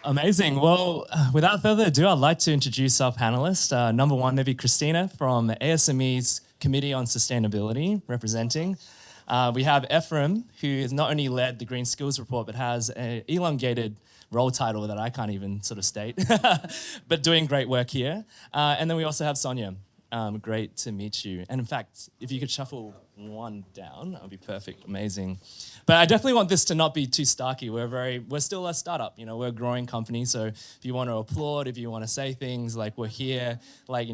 Amazing. Well, without further ado, I'd like to introduce our panelists. Number one, maybe Christina from ASME's Committee on Sustainability, representing. We have Ephraim, who has not only led the Green Skills Report, but has an elongated role title that I can't even sort of state, but doing great work here. And then we also have Sonia. Great to meet you. And in fact, if you could shuffle one down, that would be perfect, amazing. But I definitely want this to not be too starky. We're still a startup, we're a growing company. So if you want to applaud, if you want to say things like we're here,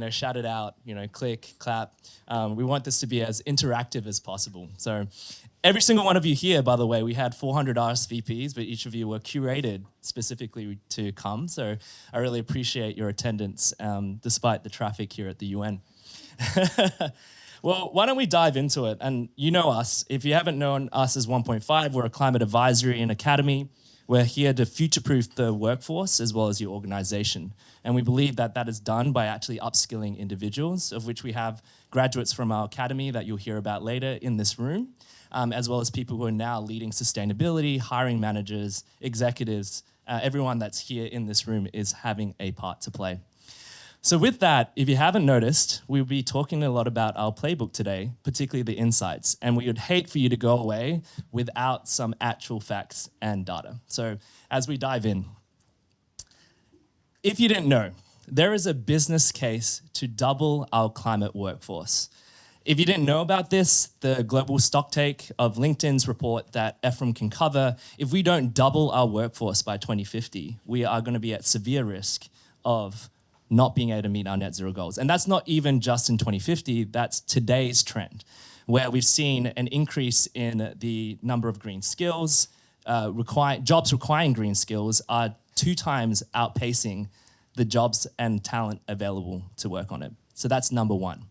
shout it out, click, clap. We want this to be as interactive as possible. So every single one of you here, by the way, we had 400 RSVPs, but each of you were curated specifically to come. So I really appreciate your attendance, despite the traffic here at the UN. Well, why don't we dive into it? And you know us. If you haven't known us as OnePointFive, we're a climate advisory and academy. We're here to future-proof the workforce as well as your organization. And we believe that that is done by actually upskilling individuals, of which we have graduates from our academy that you'll hear about later in this room, as well as people who are now leading sustainability, hiring managers, executives. Everyone that's here in this room is having a part to play. So with that, if you haven't noticed, we'll be talking a lot about our playbook today, particularly the insights. And we would hate for you to go away without some actual facts and data. So as we dive in, if you didn't know, there is a business case to double our climate workforce. If you didn't know about this, the global stocktake of LinkedIn's report that Ephraim can cover, if we don't double our workforce by 2050, we are going to be at severe risk of not being able to meet our net zero goals. And that's not even just in 2050, that's today's trend, where we've seen an increase in the number of green skills, jobs requiring green skills are 2 times outpacing the jobs and talent available to work on it. So that's number one.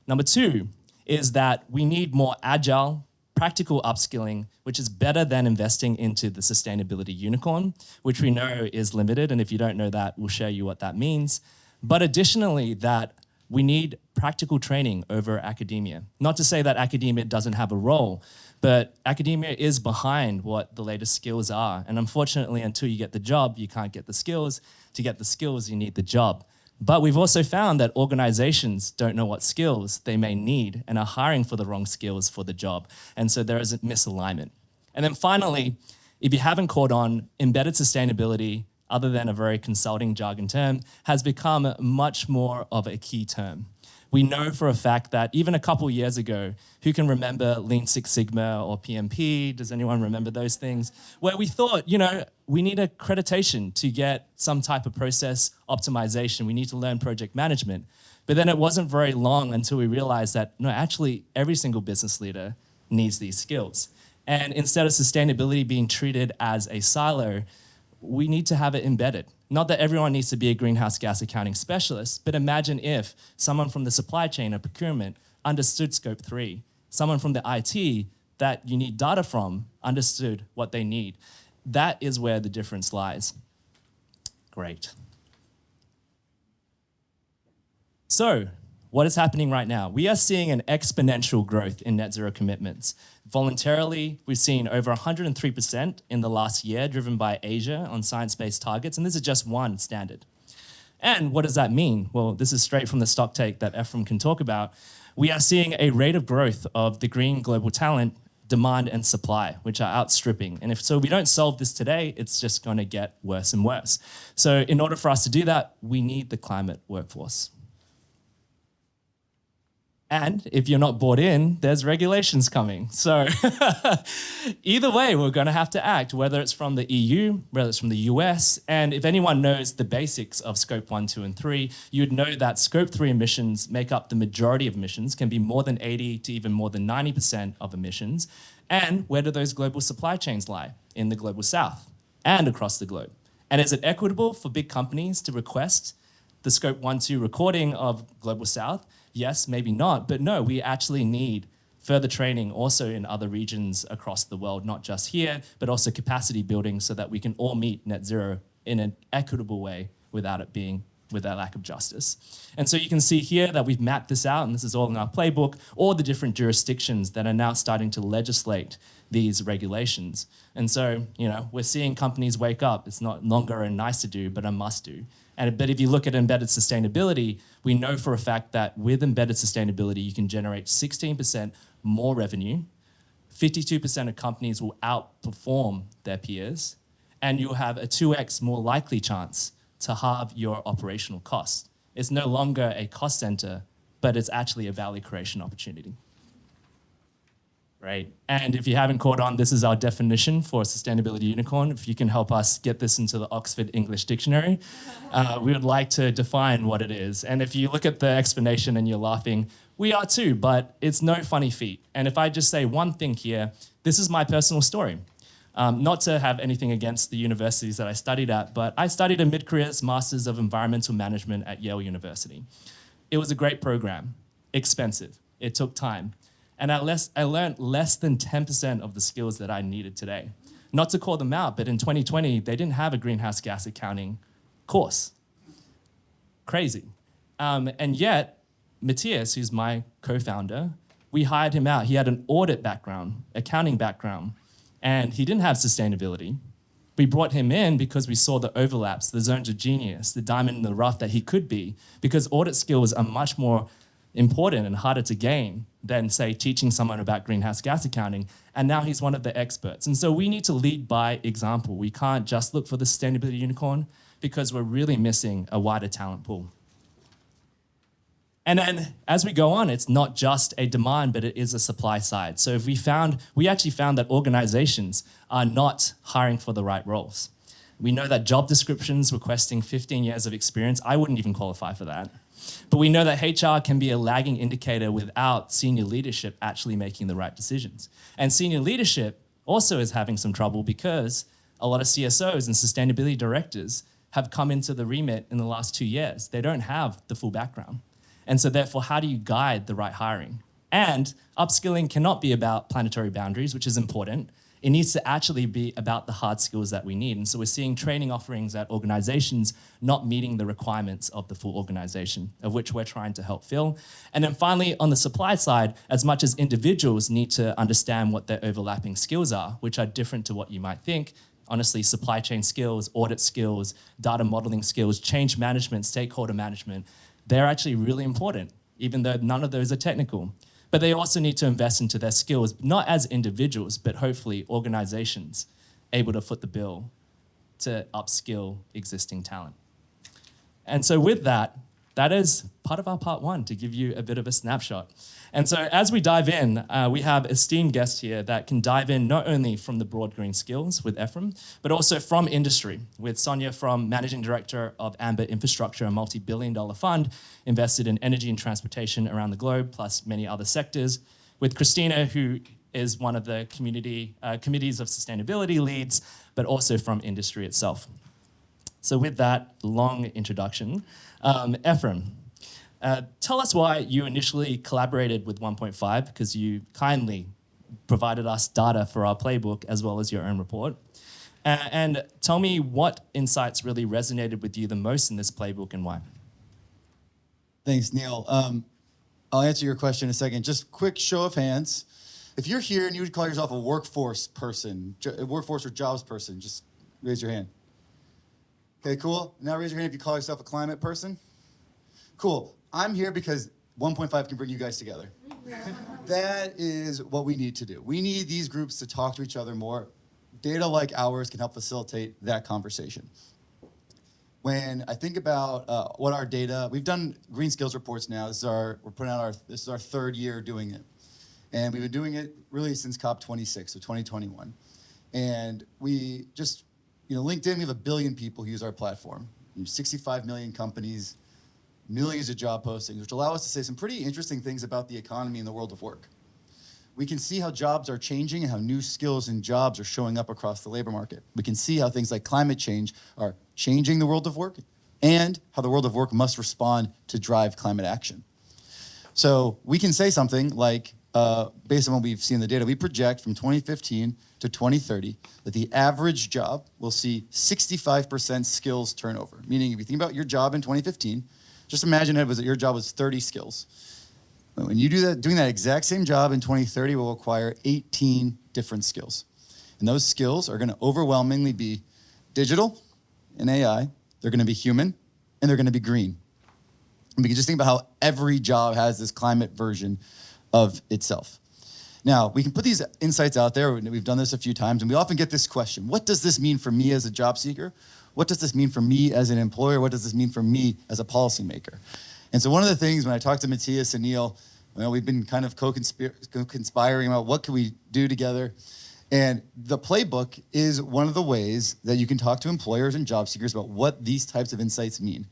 Number two is that we need more agile, practical upskilling, which is better than investing into the sustainability unicorn, which we know is limited. And if you don't know that, we'll show you what that means. But additionally, that we need practical training over academia. Not to say that academia doesn't have a role, but academia is behind what the latest skills are. And unfortunately, until you get the job, you can't get the skills. To get the skills, you need the job. But we've also found that organizations don't know what skills they may need and are hiring for the wrong skills for the job. And so there is a misalignment. And then finally, if you haven't caught on, embedded sustainability, other than a very consulting jargon term, has become much more of a key term. We know for a fact that even a couple years ago, who can remember Lean Six Sigma or PMP? Does anyone remember those things? Where we thought, we need accreditation to get some type of process optimization. We need to learn project management. But then it wasn't very long until we realized that, no, actually every single business leader needs these skills. And instead of sustainability being treated as a silo, we need to have it embedded. Not that everyone needs to be a greenhouse gas accounting specialist, but imagine if someone from the supply chain or procurement understood scope 3, someone from the IT that you need data from understood what they need. That is where the difference lies. Great. So, what is happening right now? We are seeing an exponential growth in net zero commitments. Voluntarily, we've seen over 103% in the last year, driven by Asia on science-based targets, and this is just one standard. And what does that mean? Well, this is straight from the stocktake that Ephraim can talk about. We are seeing a rate of growth of the green global talent, demand and supply, which are outstripping. And if we don't solve this today, it's just going to get worse and worse. So in order for us to do that, we need the climate workforce. And if you're not bought in, there's regulations coming. So either way, we're going to have to act, whether it's from the EU, whether it's from the US. And if anyone knows the basics of scope 1, 2, and 3, you'd know that scope 3 emissions make up the majority of emissions, can be more than 80 to even more than 90% of emissions. And where do those global supply chains lie? In the global south and across the globe. And is it equitable for big companies to request the scope 1, 2 recording of global south? Yes, maybe not, but no, we actually need further training also in other regions across the world, not just here, but also capacity building so that we can all meet net zero in an equitable way without it being with that lack of justice. And so you can see here that we've mapped this out, and this is all in our playbook, all the different jurisdictions that are now starting to legislate these regulations. And so, we're seeing companies wake up. It's not longer a nice to do, but a must do. But if you look at embedded sustainability, we know for a fact that with embedded sustainability, you can generate 16% more revenue, 52% of companies will outperform their peers, and you'll have a 2x more likely chance to halve your operational costs. It's no longer a cost center, but it's actually a value creation opportunity. Right. And if you haven't caught on, this is our definition for sustainability unicorn. If you can help us get this into the Oxford English Dictionary, we would like to define what it is. And if you look at the explanation and you're laughing, we are too, but it's no funny feat. And if I just say one thing here, this is my personal story. Not to have anything against the universities that I studied at, but I studied a mid-careers Masters of Environmental Management at Yale University. It was a great program, expensive, it took time. And I learned less than 10% of the skills that I needed today. Not to call them out, but in 2020, they didn't have a greenhouse gas accounting course. Crazy. And yet, Matthias, who's my co-founder, we hired him out. He had an audit background, accounting background, and he didn't have sustainability. We brought him in because we saw the overlaps, the zones of genius, the diamond in the rough that he could be, because audit skills are much more important and harder to gain than, say, teaching someone about greenhouse gas accounting. And now he's one of the experts. And so we need to lead by example. We can't just look for the sustainability unicorn because we're really missing a wider talent pool. And then as we go on, it's not just a demand, but it is a supply side. So if we actually found that organizations are not hiring for the right roles. We know that job descriptions requesting 15 years of experience, I wouldn't even qualify for that. But we know that HR can be a lagging indicator without senior leadership actually making the right decisions. And senior leadership also is having some trouble because a lot of CSOs and sustainability directors have come into the remit in the last 2 years. They don't have the full background. And so therefore, how do you guide the right hiring? And upskilling cannot be about planetary boundaries, which is important. It needs to actually be about the hard skills that we need. And so we're seeing training offerings at organizations not meeting the requirements of the full organization, of which we're trying to help fill. And then finally, on the supply side, as much as individuals need to understand what their overlapping skills are, which are different to what you might think, honestly, supply chain skills, audit skills, data modeling skills, change management, stakeholder management, they're actually really important, even though none of those are technical. But they also need to invest into their skills, not as individuals, but hopefully organizations able to foot the bill to upskill existing talent. And so with that, that is part of our part one, to give you a bit of a snapshot. And so as we dive in, we have esteemed guests here that can dive in not only from the broad green skills with Ephraim, but also from industry, with Sonia from Managing Director of Amber Infrastructure, a multi-billion-dollar fund invested in energy and transportation around the globe, plus many other sectors, with Christina, who is one of the committees of sustainability leads, but also from industry itself. So with that long introduction, Ephraim, tell us why you initially collaborated with OnePointFive, because you kindly provided us data for our playbook as well as your own report. And tell me what insights really resonated with you the most in this playbook and why. Thanks, Neil. I'll answer your question in a second. Just quick show of hands. If you're here and you would call yourself a workforce person, a workforce or jobs person, just raise your hand. Okay, cool. Now raise your hand if you call yourself a climate person. Cool. I'm here because OnePointFive can bring you guys together. That is what we need to do. We need these groups to talk to each other more. Data like ours can help facilitate that conversation. When I think about what our data, we've done green skills reports now. This is our third year doing it. And we've been doing it really since COP26, so 2021. And we just, LinkedIn, we have 1 billion people who use our platform. 65 million companies, millions of job postings, which allow us to say some pretty interesting things about the economy and the world of work. We can see how jobs are changing and how new skills and jobs are showing up across the labor market. We can see how things like climate change are changing the world of work and how the world of work must respond to drive climate action. So we can say something like, based on what we've seen in the data, we project from 2015 to 2030 that the average job will see 65% skills turnover. Meaning, if you think about your job in 2015, just imagine your job was 30 skills. When you do that, doing that exact same job in 2030 will require 18 different skills. And those skills are going to overwhelmingly be digital and AI, they're going to be human, and they're going to be green. And we can just think about how every job has this climate version of itself. Now, we can put these insights out there. We've done this a few times, and we often get this question: what does this mean for me as a job seeker? What does this mean for me as an employer? What does this mean for me as a policymaker? And so one of the things when I talked to Matthias and Neil, we've been kind of co-conspiring about what can we do together. And the playbook is one of the ways that you can talk to employers and job seekers about what these types of insights mean.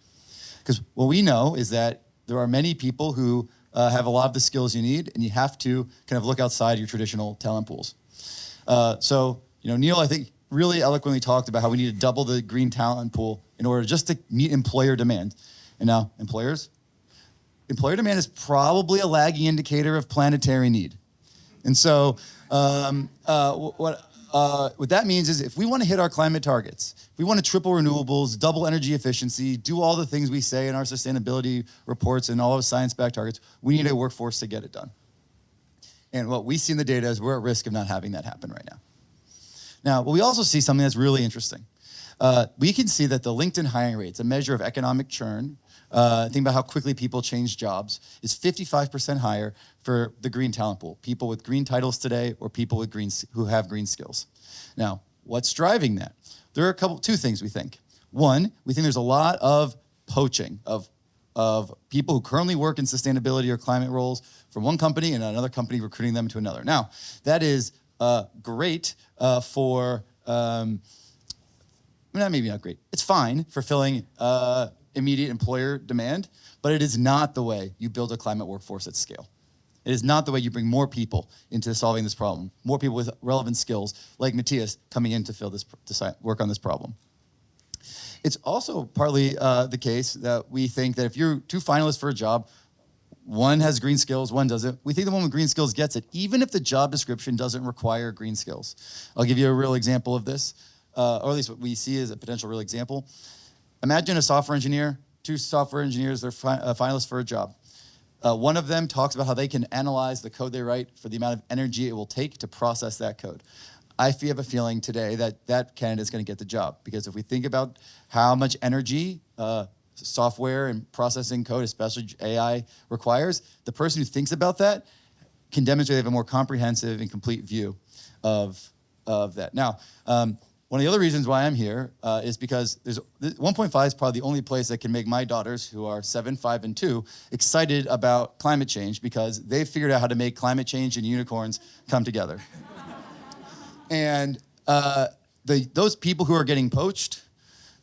Because what we know is that there are many people who have a lot of the skills you need, and you have to kind of look outside your traditional talent pools. So Neil, I think, really eloquently talked about how we need to double the green talent pool in order just to meet employer demand. And now, employer demand is probably a lagging indicator of planetary need. And so what that means is if we want to hit our climate targets, if we want to triple renewables, double energy efficiency, do all the things we say in our sustainability reports and all of science-backed targets, we need a workforce to get it done. And what we see in the data is we're at risk of not having that happen right now. Now, we also see something that's really interesting. We can see that the LinkedIn hiring rate, it's a measure of economic churn, think about how quickly people change jobs, is 55% higher for the green talent pool, people with green titles today or people with who have green skills. Now, what's driving that? There are two things we think. One, we think there's a lot of poaching of people who currently work in sustainability or climate roles from one company and another company recruiting them to another. Now, that is great for, maybe not great. It's fine for filling immediate employer demand, but it is not the way you build a climate workforce at scale. It is not the way you bring more people into solving this problem, more people with relevant skills like Matthias coming in to work on this problem. It's also partly the case that we think that if you're two finalists for a job, one has green skills, one doesn't. We think the one with green skills gets it, even if the job description doesn't require green skills. I'll give you a real example of this, or at least what we see as a potential real example. Imagine a software engineer, two software engineers, they're finalists for a job. One of them talks about how they can analyze the code they write for the amount of energy it will take to process that code. I have a feeling today that that candidate is going to get the job, because if we think about how much energy software and processing code, especially AI, requires, the person who thinks about that can demonstrate they have a more comprehensive and complete view of that. Now, one of the other reasons why I'm here is because OnePointFive is probably the only place that can make my daughters, who are 7, 5, and 2, excited about climate change, because they've figured out how to make climate change and unicorns come together. And those people who are getting poached,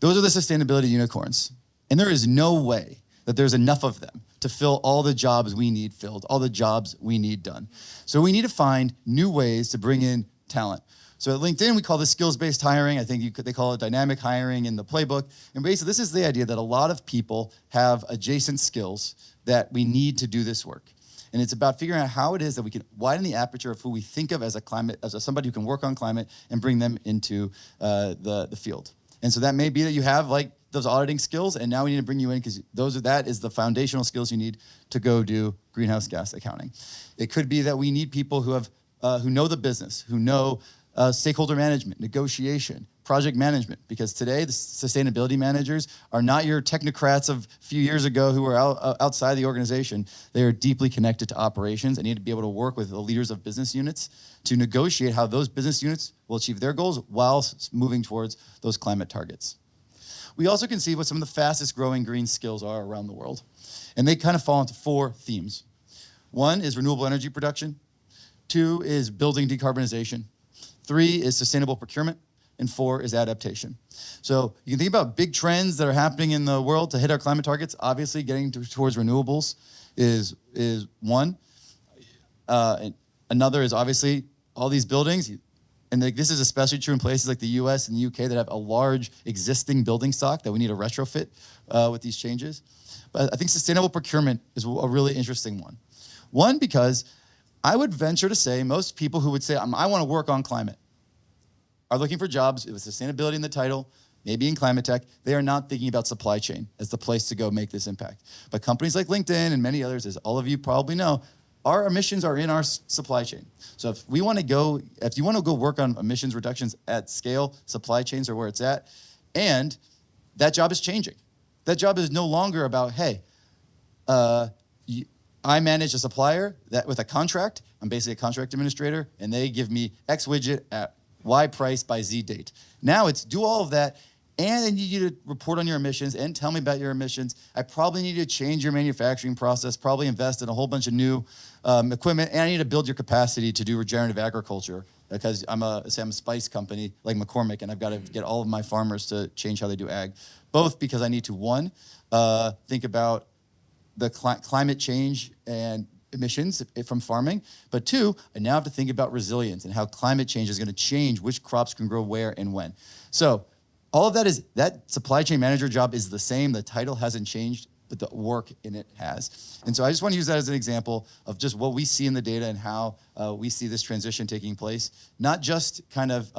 those are the sustainability unicorns. And there is no way that there's enough of them to fill all the jobs we need filled, all the jobs we need done. So we need to find new ways to bring in talent. So at LinkedIn, we call this skills-based hiring. I think they call it dynamic hiring in the playbook. And basically, this is the idea that a lot of people have adjacent skills that we need to do this work. And it's about figuring out how it is that we can widen the aperture of who we think of as somebody who can work on climate and bring them into the field. And so that may be that you have those auditing skills, and now we need to bring you in because that is the foundational skills you need to go do greenhouse gas accounting. It could be that we need people who know the business, who know stakeholder management, negotiation, project management, because today the sustainability managers are not your technocrats of a few years ago who are outside the organization. They are deeply connected to operations and need to be able to work with the leaders of business units to negotiate how those business units will achieve their goals while moving towards those climate targets. We also can see what some of the fastest growing green skills are around the world. And they kind of fall into 4 themes. 1 is renewable energy production. 2 is building decarbonization. 3 is sustainable procurement. And 4 is adaptation. So you can think about big trends that are happening in the world to hit our climate targets. Obviously, getting towards renewables is one. And another is obviously all these buildings. And this is especially true in places like the US and the UK that have a large existing building stock that we need to retrofit with these changes. But I think sustainable procurement is a really interesting one. One, because I would venture to say most people who would say, I want to work on climate are looking for jobs with sustainability in the title, maybe in climate tech. They are not thinking about supply chain as the place to go make this impact. But companies like LinkedIn and many others, as all of you probably know, our emissions are in our supply chain. So if you want to go work on emissions reductions at scale, supply chains are where it's at. And that job is changing. That job is no longer about, hey, I manage a supplier that with a contract. I'm basically a contract administrator, and they give me X widget at Y price by Z date. Now it's do all of that, and I need you to report on your emissions and tell me about your emissions. I probably need you to change your manufacturing process, probably invest in a whole bunch of new equipment, and I need to build your capacity to do regenerative agriculture because I'm a spice company like McCormick, and I've got to get all of my farmers to change how they do ag. Both because I need to, one, think about the climate change and emissions from farming, but two, I now have to think about resilience and how climate change is going to change which crops can grow where and when. So all of that supply chain manager job is the same. The title hasn't changed, but the work in it has. And so I just want to use that as an example of just what we see in the data and how we see this transition taking place, not just kind of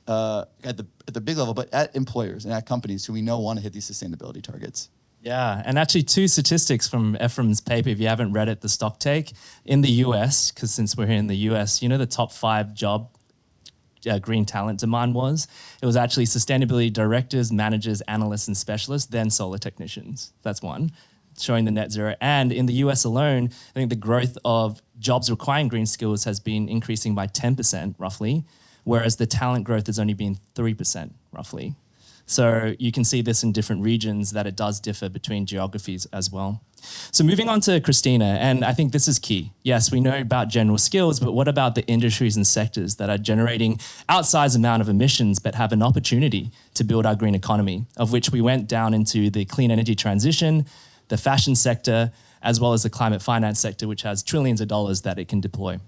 at the big level, but at employers and at companies who we know want to hit these sustainability targets. Yeah, and actually 2 statistics from Ephraim's paper, if you haven't read it, the stock take, in the US, because since we're here in the US, you know the top 5 job green talent demand was? It was actually sustainability directors, managers, analysts, and specialists, then solar technicians. That's one, showing the net zero. And in the US alone, I think the growth of jobs requiring green skills has been increasing by 10% roughly, whereas the talent growth has only been 3% roughly. So you can see this in different regions that it does differ between geographies as well. So moving on to Christina, and I think this is key. Yes, we know about general skills, but what about the industries and sectors that are generating outsized amount of emissions but have an opportunity to build our green economy, of which we went down into the clean energy transition, the fashion sector, as well as the climate finance sector, which has trillions of dollars that it can deploy.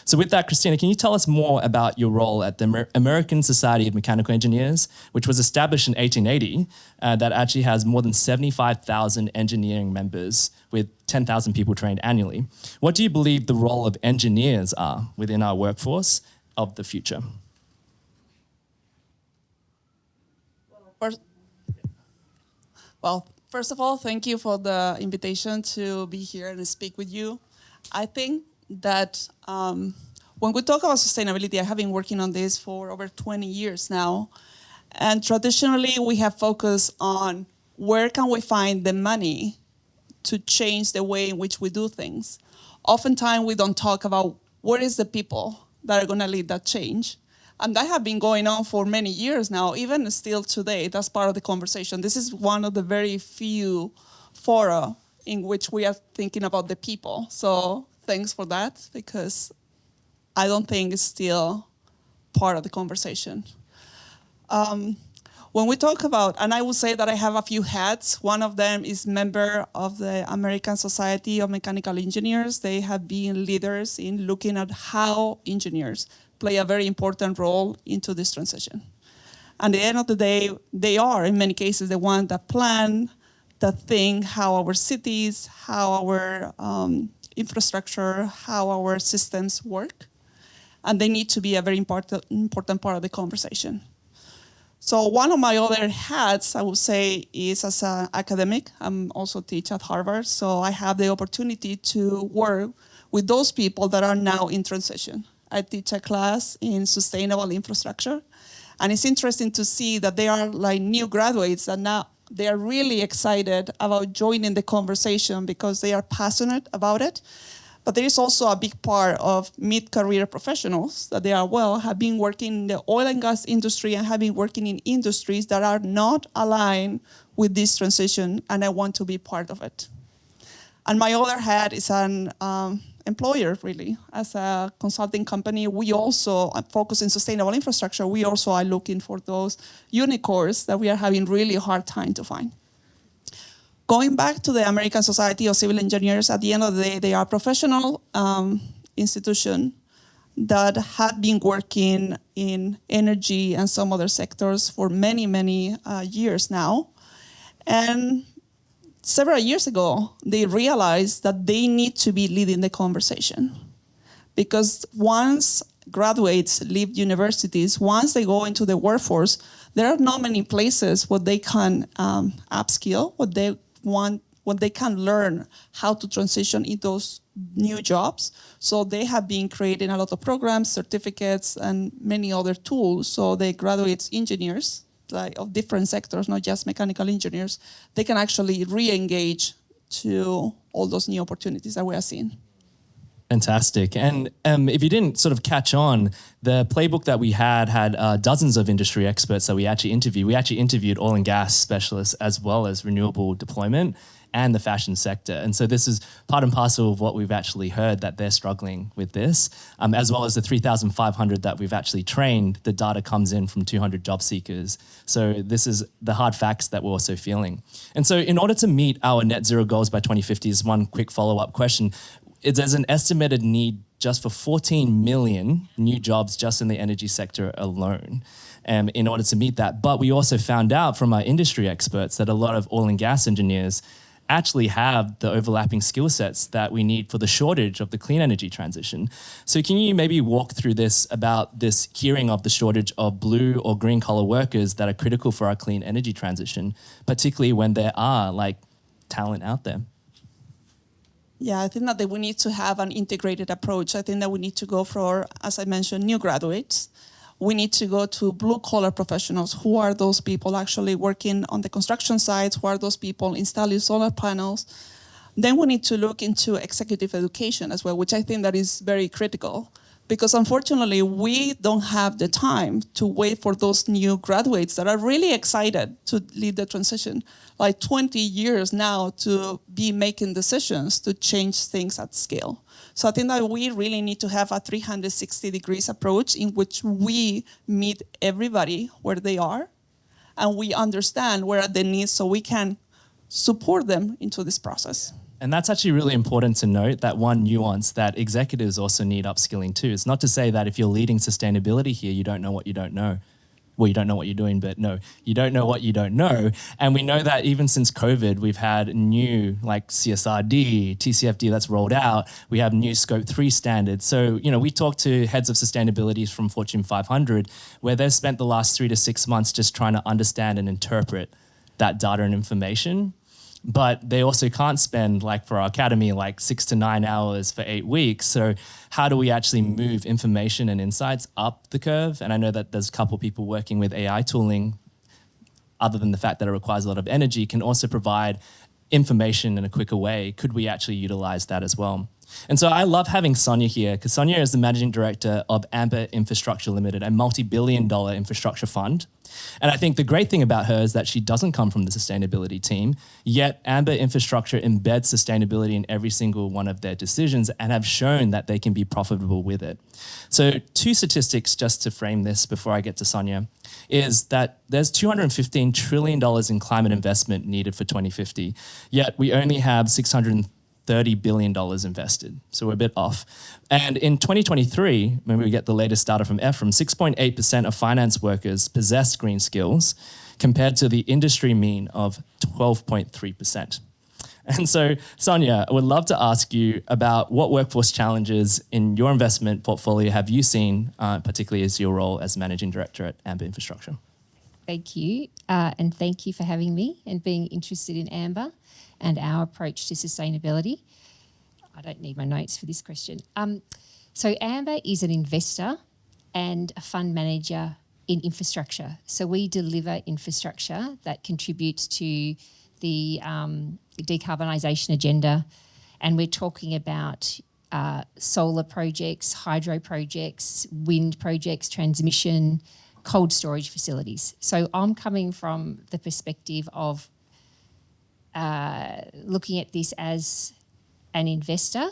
So with that, Christina, can you tell us more about your role at the American Society of Mechanical Engineers, which was established in 1880, that actually has more than 75,000 engineering members with 10,000 people trained annually. What do you believe the role of engineers are within our workforce of the future? First of all, thank you for the invitation to be here and speak with you. I think that when we talk about sustainability, I have been working on this for over 20 years now. And traditionally, we have focused on where can we find the money to change the way in which we do things. Oftentimes, we don't talk about where is the people that are going to lead that change. And that has been going on for many years now, even still today. That's part of the conversation. This is one of the very few fora in which we are thinking about the people. So thanks for that, because I don't think it's still part of the conversation. When we talk about, and I will say that I have a few hats. One of them is member of the American Society of Mechanical Engineers. They have been leaders in looking at how engineers play a very important role into this transition. At the end of the day, they are, in many cases, the ones that plan, that think how our cities, how our infrastructure, how our systems work. And they need to be a very important part of the conversation. So one of my other hats, I would say, is as an academic. I'm also teach at Harvard, so I have the opportunity to work with those people that are now in transition. I teach a class in sustainable infrastructure, and it's interesting to see that they are like new graduates that now they are really excited about joining the conversation because they are passionate about it. But there is also a big part of mid-career professionals that they have been working in the oil and gas industry and have been working in industries that are not aligned with this transition, and I want to be part of it. And my other hat is an employer, really. As a consulting company, we also focus in sustainable infrastructure. We also are looking for those unicorns that we are having really hard time to find. Going back to the American Society of Civil Engineers, at the end of the day, they are a professional institution that have been working in energy and some other sectors for many, many years now. And several years ago, they realized that they need to be leading the conversation. because once graduates leave universities, once they go into the workforce, there are not many places where they can upskill, what they can learn how to transition in those new jobs. So they have been creating a lot of programs, certificates, and many other tools. So the graduate engineers, like of different sectors, not just mechanical engineers, they can actually re-engage to all those new opportunities that we are seeing. Fantastic. And if you didn't sort of catch on, the playbook that we had dozens of industry experts that we actually interviewed. We actually interviewed oil and gas specialists as well as renewable deployment and the fashion sector. And so this is part and parcel of what we've actually heard, that they're struggling with this, as well as the 3,500 that we've actually trained. The data comes in from 200 job seekers. So this is the hard facts that we're also feeling. And so in order to meet our net zero goals by 2050 is one quick follow-up question. There's an estimated need just for 14 million new jobs just in the energy sector alone in order to meet that. But we also found out from our industry experts that a lot of oil and gas engineers actually have the overlapping skill sets that we need for the shortage of the clean energy transition. So can you maybe walk through this about this hearing of the shortage of blue or green collar workers that are critical for our clean energy transition, particularly when there are like talent out there? Yeah, I think that we need to have an integrated approach. I think that we need to go for, as I mentioned, new graduates. We need to go to blue-collar professionals. Who are those people actually working on the construction sites? Who are those people installing solar panels? Then we need to look into executive education as well, which I think that is very critical. Because unfortunately, we don't have the time to wait for those new graduates that are really excited to lead the transition. Like 20 years now to be making decisions to change things at scale. So I think that we really need to have a 360 degrees approach in which we meet everybody where they are and we understand where are the needs so we can support them into this process. And that's actually really important to note, that one nuance, that executives also need upskilling too. It's not to say that if you're leading sustainability here, you don't know what you don't know. Well, you don't know what you're doing, but no, you don't know what you don't know. And we know that even since COVID, we've had new like CSRD, TCFD that's rolled out. We have new Scope 3 standards. So, we talk to heads of sustainability from Fortune 500, where they've spent the last 3 to 6 months just trying to understand and interpret that data and information. But they also can't spend, like for our academy, like 6 to 9 hours for 8 weeks. So how do we actually move information and insights up the curve? And I know that there's a couple of people working with AI tooling, other than the fact that it requires a lot of energy, can also provide information in a quicker way. Could we actually utilize that as well? And so I love having Sonia here, because Sonia is the managing director of Amber Infrastructure Limited, a multi-billion-dollar infrastructure fund. And I think the great thing about her is that she doesn't come from the sustainability team, yet Amber Infrastructure embeds sustainability in every single one of their decisions and have shown that they can be profitable with it. So 2 statistics just to frame this before I get to Sonia is that there's $215 trillion in climate investment needed for 2050, yet we only have $630 billion invested. So we're a bit off. And in 2023, when we get the latest data from EFRM, 6.8% of finance workers possessed green skills compared to the industry mean of 12.3%. And so, Sonia, I would love to ask you about what workforce challenges in your investment portfolio have you seen, particularly as your role as Managing Director at Amber Infrastructure? Thank you. And thank you for having me and being interested in Amber and our approach to sustainability. I don't need my notes for this question. So Amber is an investor and a fund manager in infrastructure. So we deliver infrastructure that contributes to the decarbonisation agenda. And we're talking about solar projects, hydro projects, wind projects, transmission, cold storage facilities. So I'm coming from the perspective of looking at this as an investor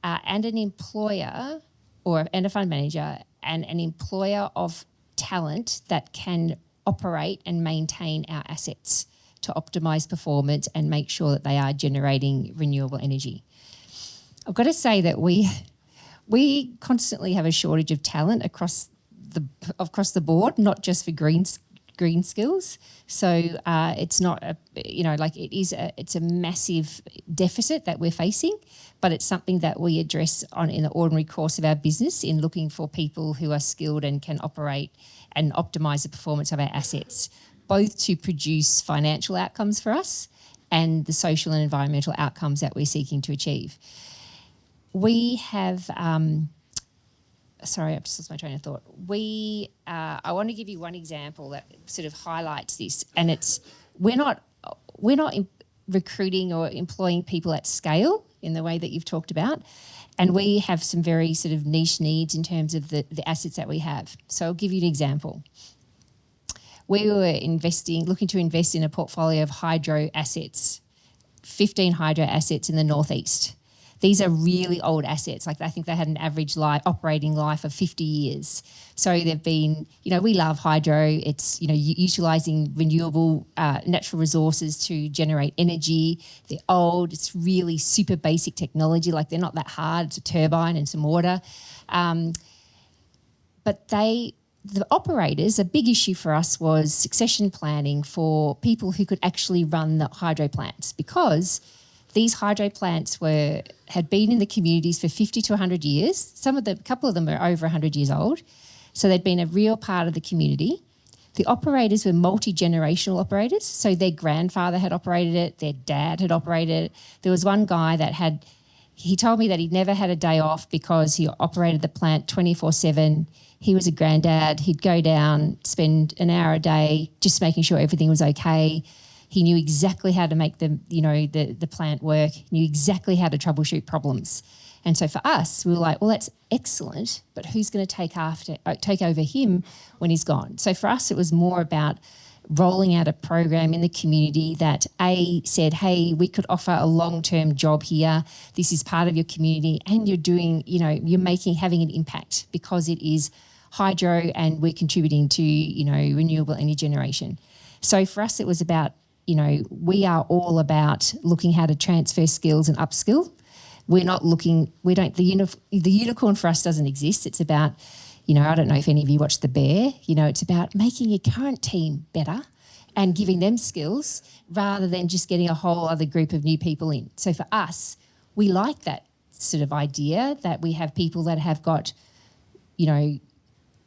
and an employer and a fund manager and an employer of talent that can operate and maintain our assets to optimise performance and make sure that they are generating renewable energy. I've got to say that we constantly have a shortage of talent across the board, not just for green green skills. So it's not it's a massive deficit that we're facing, but it's something that we address in the ordinary course of our business in looking for people who are skilled and can operate and optimize the performance of our assets, both to produce financial outcomes for us and the social and environmental outcomes that we're seeking to achieve. We have, sorry, I've just lost my train of thought. I want to give you one example that sort of highlights this, and it's we're not recruiting or employing people at scale in the way that you've talked about, and we have some very sort of niche needs in terms of the assets that we have. So I'll give you an example. We were looking to invest in a portfolio of hydro assets, 15 hydro assets in the northeast. These are really old assets. Like I think they had an average operating life of 50 years. So they've been, we love hydro. It's, utilising renewable natural resources to generate energy. They're old. It's really super basic technology. Like they're not that hard. It's a turbine and some water. But the operators, a big issue for us was succession planning for people who could actually run the hydro plants, because these hydro plants had been in the communities for 50 to 100 years. A couple of them are over 100 years old. So they'd been a real part of the community. The operators were multi-generational operators. So their grandfather had operated it, their dad had operated it. There was one guy he told me that he'd never had a day off because he operated the plant 24/7. He was a granddad. He'd go down, spend an hour a day just making sure everything was okay. He knew exactly how to make the plant work, knew exactly how to troubleshoot problems. And so for us, we were like, well, that's excellent, but who's going to take over him when he's gone? So for us, it was more about rolling out a program in the community that said, hey, we could offer a long-term job here. This is part of your community, and you're doing, having an impact because it is hydro and we're contributing to, renewable energy generation. So for us, it was about, we are all about looking how to transfer skills and upskill. The unicorn for us doesn't exist. It's about, I don't know if any of you watch The Bear, it's about making your current team better and giving them skills rather than just getting a whole other group of new people in. So for us, we like that sort of idea that we have people that have got,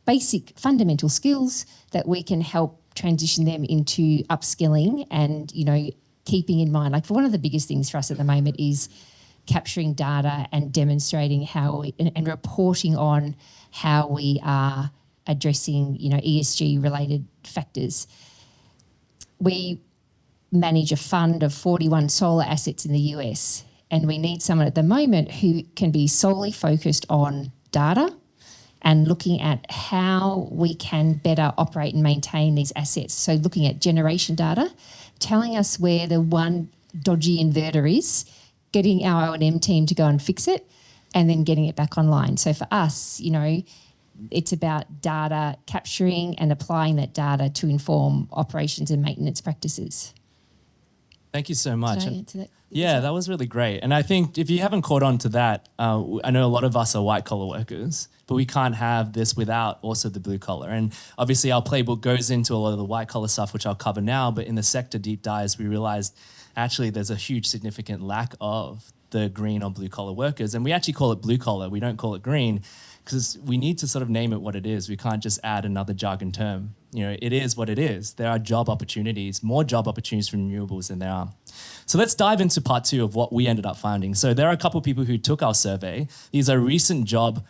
basic fundamental skills that we can help transition them into upskilling and, keeping in mind, like one of the biggest things for us at the moment is capturing data and demonstrating and reporting on how we are addressing, ESG related factors. We manage a fund of 41 solar assets in the US, and we need someone at the moment who can be solely focused on data and looking at how we can better operate and maintain these assets. So looking at generation data, telling us where the one dodgy inverter is, getting our O&M team to go and fix it, and then getting it back online. So for us, it's about data, capturing and applying that data to inform operations and maintenance practices. Thank you so much. Did I answer that? Yeah, that was really great. And I think if you haven't caught on to that, I know a lot of us are white collar workers, but we can't have this without also the blue collar. And obviously our playbook goes into a lot of the white collar stuff, which I'll cover now, but in the sector deep dives, we realized actually there's a huge significant lack of the green or blue collar workers. And we actually call it blue collar. We don't call it green because we need to sort of name it what it is. We can't just add another jargon term. It is what it is. There are job opportunities, more job opportunities for renewables than there are. So let's dive into part 2 of what we ended up finding. So there are a couple of people who took our survey. These are recent job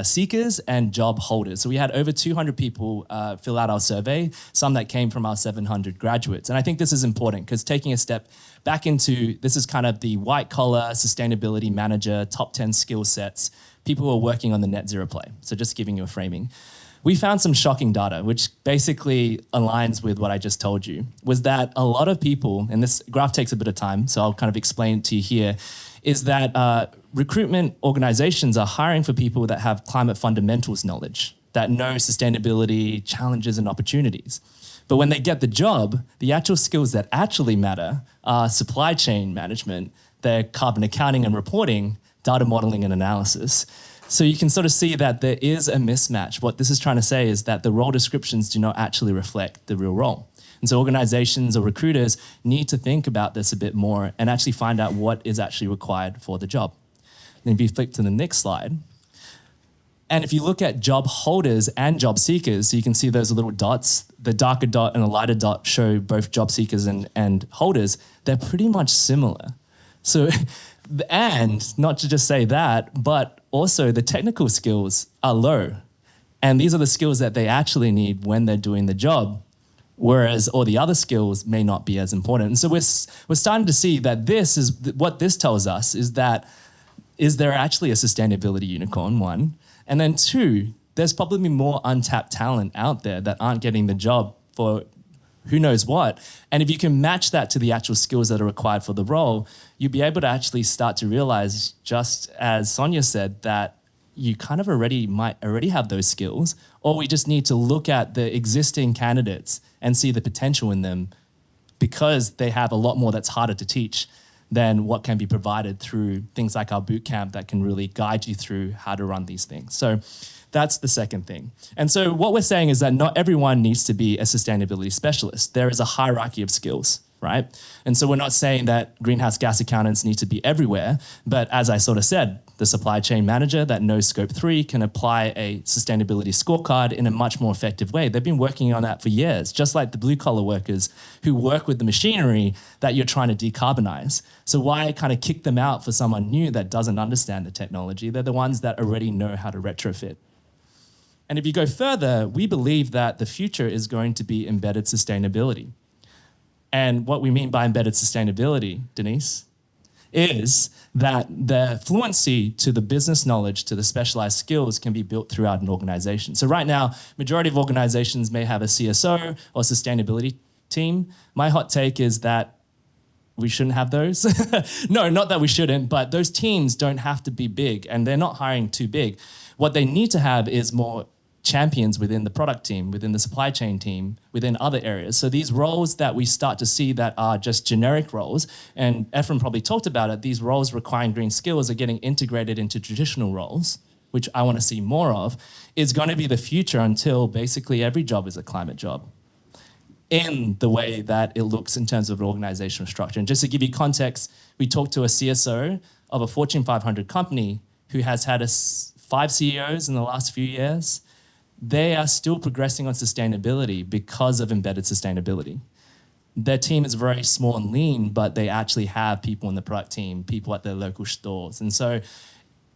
seekers and job holders. So we had over 200 people fill out our survey, some that came from our 700 graduates. And I think this is important because taking a step back into, this is kind of the white collar sustainability manager, top 10 skill sets, people who are working on the net zero play. So just giving you a framing. We found some shocking data, which basically aligns with what I just told you, was that a lot of people, and this graph takes a bit of time, so I'll kind of explain it to you here, is that recruitment organizations are hiring for people that have climate fundamentals knowledge, that know sustainability, challenges and opportunities. But when they get the job, the actual skills that actually matter are supply chain management, their carbon accounting and reporting, data modeling and analysis. So you can sort of see that there is a mismatch. What this is trying to say is that the role descriptions do not actually reflect the real role. And so organizations or recruiters need to think about this a bit more and actually find out what is actually required for the job. Then if you flip to the next slide, and if you look at job holders and job seekers, so you can see those little dots, the darker dot and the lighter dot show both job seekers and holders, they're pretty much similar. So, and not to just say that, but also the technical skills are low. And these are the skills that they actually need when they're doing the job, whereas all the other skills may not be as important. And so we're starting to see that this is, what this tells us is that, is there actually a sustainability unicorn, one? And then two, there's probably more untapped talent out there that aren't getting the job for who knows what. And if you can match that to the actual skills that are required for the role, you'll be able to actually start to realize, just as Sonia said, that you kind of might already have those skills, or we just need to look at the existing candidates and see the potential in them because they have a lot more that's harder to teach than what can be provided through things like our bootcamp that can really guide you through how to run these things. So that's the second thing. And so what we're saying is that not everyone needs to be a sustainability specialist. There is a hierarchy of skills, right? And so we're not saying that greenhouse gas accountants need to be everywhere, but as I sort of said, the supply chain manager that knows scope 3 can apply a sustainability scorecard in a much more effective way. They've been working on that for years, just like the blue collar workers who work with the machinery that you're trying to decarbonize. So why kind of kick them out for someone new that doesn't understand the technology? They're the ones that already know how to retrofit. And if you go further, we believe that the future is going to be embedded sustainability. And what we mean by embedded sustainability, Denise, is that the fluency to the business knowledge, to the specialized skills can be built throughout an organization. So right now, majority of organizations may have a CSO or sustainability team. My hot take is that we shouldn't have those. No, not that we shouldn't, but those teams don't have to be big and they're not hiring too big. What they need to have is more champions within the product team, within the supply chain team, within other areas. So these roles that we start to see that are just generic roles, and Ephraim probably talked about it, these roles requiring green skills are getting integrated into traditional roles, which I want to see more of, is going to be the future until basically every job is a climate job in the way that it looks in terms of an organizational structure. And just to give you context, we talked to a CSO of a Fortune 500 company who has had 5 CEOs in the last few years. They are still progressing on sustainability because of embedded sustainability. Their team is very small and lean, but they actually have people in the product team, people at their local stores. And so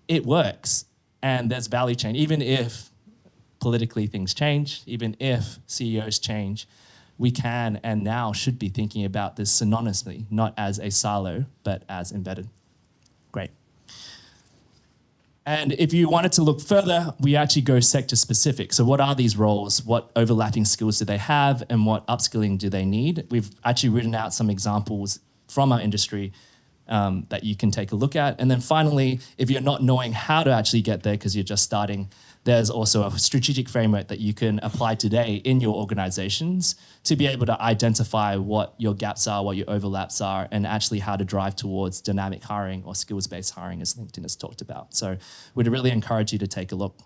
it works. And there's value chain. Even if politically things change, even if CEOs change, we can and now should be thinking about this synonymously, not as a silo, but as embedded. Great. And if you wanted to look further, we actually go sector specific. So what are these roles? What overlapping skills do they have? And what upskilling do they need? We've actually written out some examples from our industry that you can take a look at. And then finally, if you're not knowing how to actually get there because you're just starting, there's also a strategic framework that you can apply today in your organizations to be able to identify what your gaps are, what your overlaps are, and actually how to drive towards dynamic hiring or skills-based hiring, as LinkedIn has talked about. So we'd really encourage you to take a look.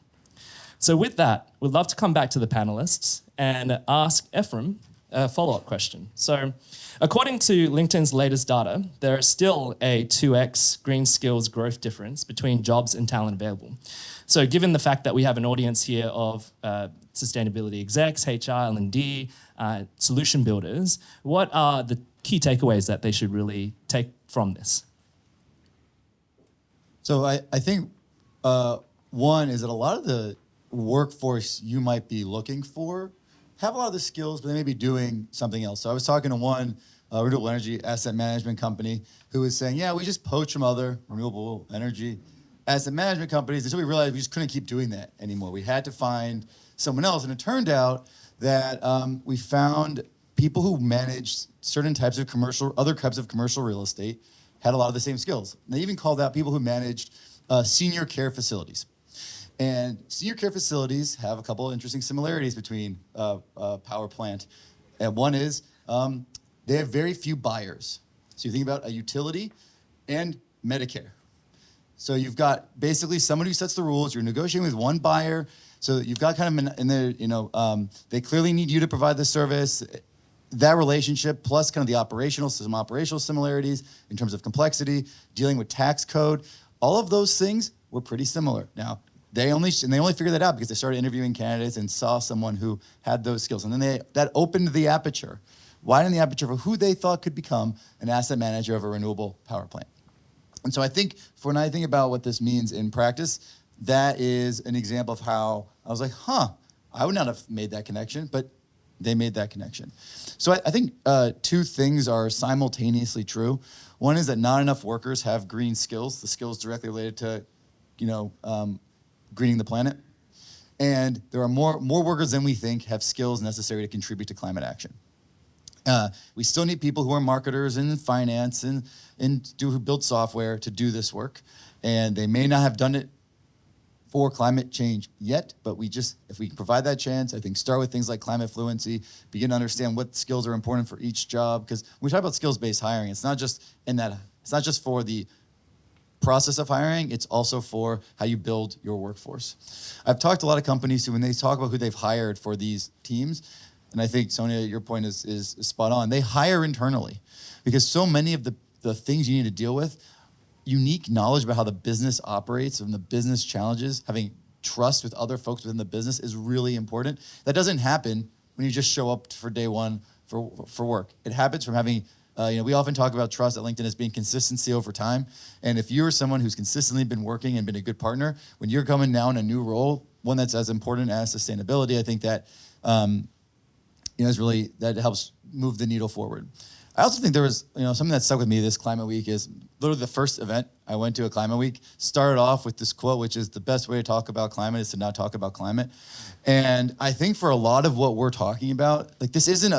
So with that, we'd love to come back to the panelists and ask Ephraim a follow-up question. So according to LinkedIn's latest data, there is still a 2x green skills growth difference between jobs and talent available. So given the fact that we have an audience here of sustainability execs, HR, L&D, solution builders, what are the key takeaways that they should really take from this? So I think one is that a lot of the workforce you might be looking for have a lot of the skills, but they may be doing something else. So I was talking to one renewable energy asset management company who was saying, yeah, we just poach from other renewable energy asset management companies until we realized we just couldn't keep doing that anymore. We had to find someone else. And it turned out that we found people who managed certain types of other types of commercial real estate had a lot of the same skills. And they even called out people who managed senior care facilities. And senior care facilities have a couple of interesting similarities between power plant. And one is they have very few buyers. So you think about a utility and Medicare. So you've got basically someone who sets the rules. You're negotiating with one buyer. So you've got kind of in there, they clearly need you to provide the service. That relationship plus kind of some operational similarities in terms of complexity, dealing with tax code, all of those things were pretty similar. Now, they only figured that out because they started interviewing candidates and saw someone who had those skills. And then that opened the aperture, widened the aperture for who they thought could become an asset manager of a renewable power plant. And so I think when I think about what this means in practice, that is an example of how I was like, I would not have made that connection, but they made that connection. So I think two things are simultaneously true. One is that not enough workers have green skills, the skills directly related to, greening the planet. And there are more workers than we think have skills necessary to contribute to climate action. We still need people who are marketers and in finance and who build software to do this work. And they may not have done it for climate change yet, but if we can provide that chance, I think start with things like climate fluency, begin to understand what skills are important for each job. Because when we talk about skills-based hiring, it's not just for the process of hiring, it's also for how you build your workforce. I've talked to a lot of companies who, when they talk about who they've hired for these teams, and I think, Sonia, your point is spot on, they hire internally because so many of the things you need to deal with, unique knowledge about how the business operates and the business challenges, having trust with other folks within the business is really important. That doesn't happen when you just show up for day one for work. It happens from having, we often talk about trust at LinkedIn as being consistency over time. And if you're someone who's consistently been working and been a good partner, when you're coming now in a new role, one that's as important as sustainability, I think that that helps move the needle forward. I also think there was, something that stuck with me this Climate Week is literally the first event I went to a Climate Week started off with this quote, which is the best way to talk about climate is to not talk about climate. And I think for a lot of what we're talking about, this isn't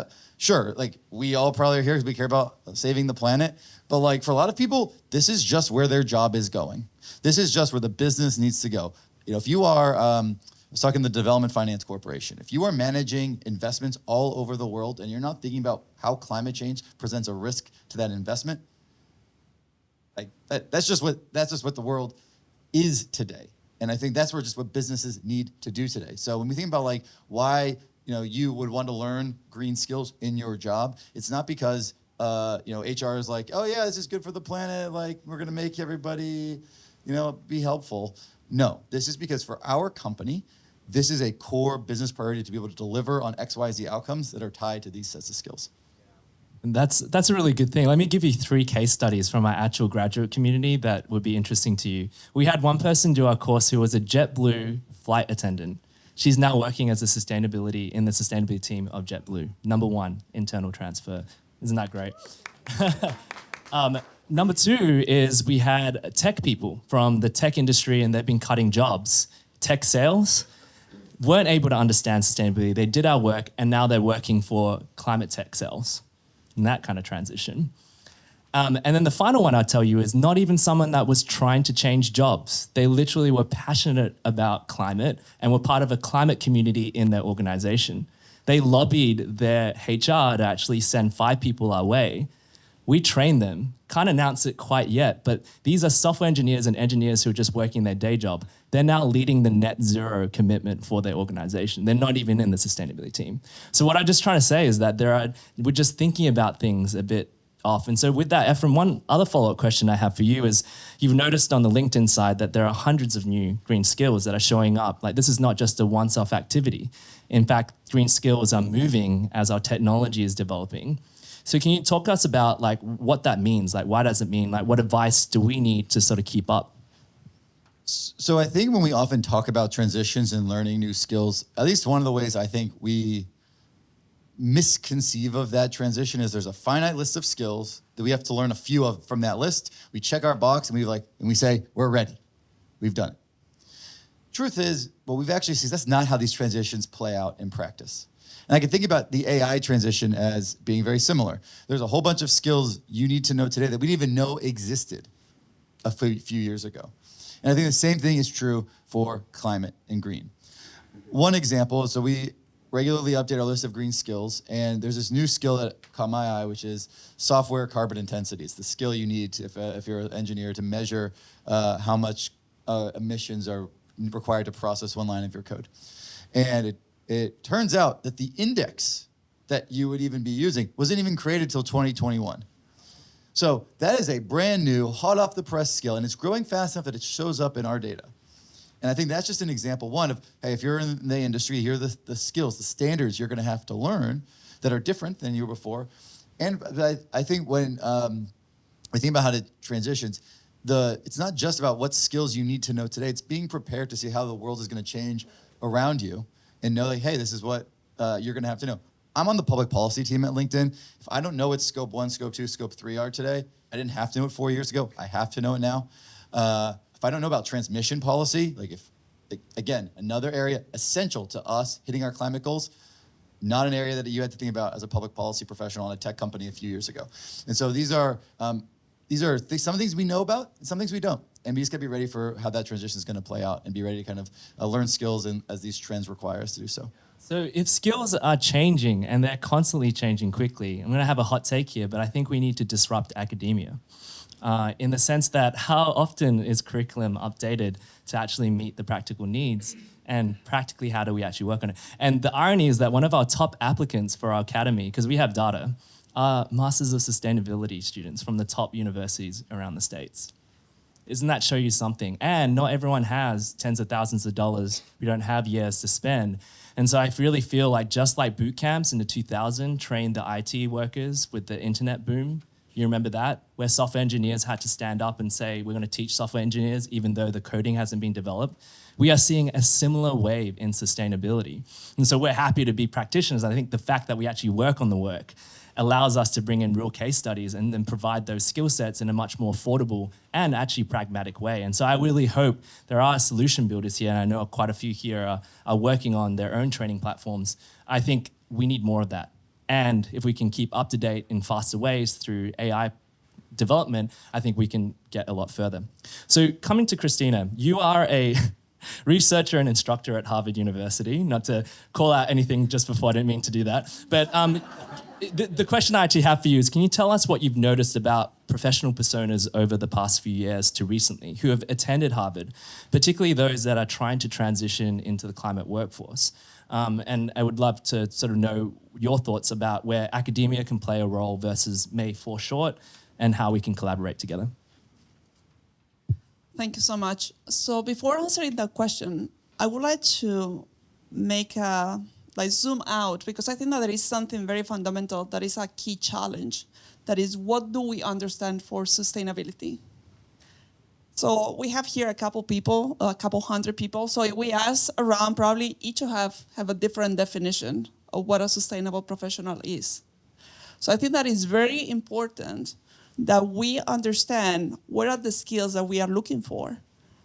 we all probably are here because we care about saving the planet. But for a lot of people, this is just where their job is going. This is just where the business needs to go. If you are, I was talking to the Development Finance Corporation. If you are managing investments all over the world and you're not thinking about how climate change presents a risk to that investment, that's just what the world is today. And I think that's what businesses need to do today. So when we think about why you would want to learn green skills in your job, it's not because HR is oh yeah, this is good for the planet, we're gonna make everybody be helpful. No, this is because for our company, this is a core business priority to be able to deliver on XYZ outcomes that are tied to these sets of skills. And that's a really good thing. Let me give you 3 case studies from our actual graduate community that would be interesting to you. We had one person do our course who was a JetBlue flight attendant. She's now working as in the sustainability team of JetBlue. Number 1, internal transfer. Isn't that great? Number 2 is we had tech people from the tech industry and they've been cutting jobs. Tech sales weren't able to understand sustainability. They did our work and now they're working for climate tech sales and that kind of transition. And then the final one I'll tell you is not even someone that was trying to change jobs. They literally were passionate about climate and were part of a climate community in their organization. They lobbied their HR to actually send 5 people our way. We trained them, can't announce it quite yet, but these are software engineers and engineers who are just working their day job. They're now leading the net zero commitment for their organization. They're not even in the sustainability team. So what I'm just trying to say is that we're just thinking about things a bit off. And so with that, Ephraim, one other follow-up question I have for you is, you've noticed on the LinkedIn side that there are hundreds of new green skills that are showing up. This is not just a once-off activity. In fact, green skills are moving as our technology is developing. So can you talk to us about what that means? Why does it mean? What advice do we need to sort of keep up? So I think when we often talk about transitions and learning new skills, at least one of the ways I think we misconceive of that transition is there's a finite list of skills that we have to learn a few of from that list. We check our box and we say, we're ready. We've done it. Truth is, what we've actually seen is that's not how these transitions play out in practice. And I can think about the AI transition as being very similar. There's a whole bunch of skills you need to know today that we didn't even know existed a few years ago. And I think the same thing is true for climate and green. One example, so we regularly update our list of green skills, and there's this new skill that caught my eye, which is software carbon intensity. It's the skill you need if you're an engineer to measure how much emissions are required to process one line of your code. And it turns out that the index that you would even be using wasn't even created till 2021. So that is a brand new, hot off the press skill, and it's growing fast enough that it shows up in our data. And I think that's just an example, one, of, hey, if you're in the industry, here are the skills, the standards you're gonna have to learn that are different than you were before. And I think when we think about how to transitions, it's not just about what skills you need to know today, it's being prepared to see how the world is gonna change around you and know, like, hey, this is what you're gonna have to know. I'm on the public policy team at LinkedIn. If I don't know what scope 1, scope 2, scope 3 are today, I didn't have to know it 4 years ago, I have to know it now. If I don't know about transmission policy, again, another area essential to us hitting our climate goals, not an area that you had to think about as a public policy professional in a tech company a few years ago. And so these are some things we know about and some things we don't. And we just gotta be ready for how that transition is gonna play out and be ready to kind of learn skills as these trends require us to do so. So if skills are changing and they're constantly changing quickly, I'm going to have a hot take here, but I think we need to disrupt academia in the sense that how often is curriculum updated to actually meet the practical needs, and practically how do we actually work on it? And the irony is that one of our top applicants for our academy, because we have data, are Masters of Sustainability students from the top universities around the States. Doesn't that show you something? And not everyone has tens of thousands of dollars. We don't have years to spend. And so I really feel like just like boot camps in the 2000 trained the IT workers with the internet boom, you remember that? Where software engineers had to stand up and say, we're going to teach software engineers even though the coding hasn't been developed. We are seeing a similar wave in sustainability. And so we're happy to be practitioners. I think the fact that we actually work on the work allows us to bring in real case studies and then provide those skill sets in a much more affordable and actually pragmatic way. And so I really hope there are solution builders here, and I know quite a few here are working on their own training platforms. I think we need more of that. And if we can keep up to date in faster ways through AI development, I think we can get a lot further. So coming to Christina, you are a researcher and instructor at Harvard University. Not to call out anything just before, I didn't mean to do that. But the question I actually have for you is, can you tell us what you've noticed about professional personas over the past few years to recently who have attended Harvard, particularly those that are trying to transition into the climate workforce? And I would love to sort of know your thoughts about where academia can play a role versus may fall short and how we can collaborate together. Thank you so much. So before answering that question, I would like to make zoom out, because I think that there is something very fundamental that is a key challenge. That is, what do we understand for sustainability? So we have here a couple hundred people. So if we ask around, probably each have a different definition of what a sustainable professional is. So I think that is very important that we understand what are the skills that we are looking for.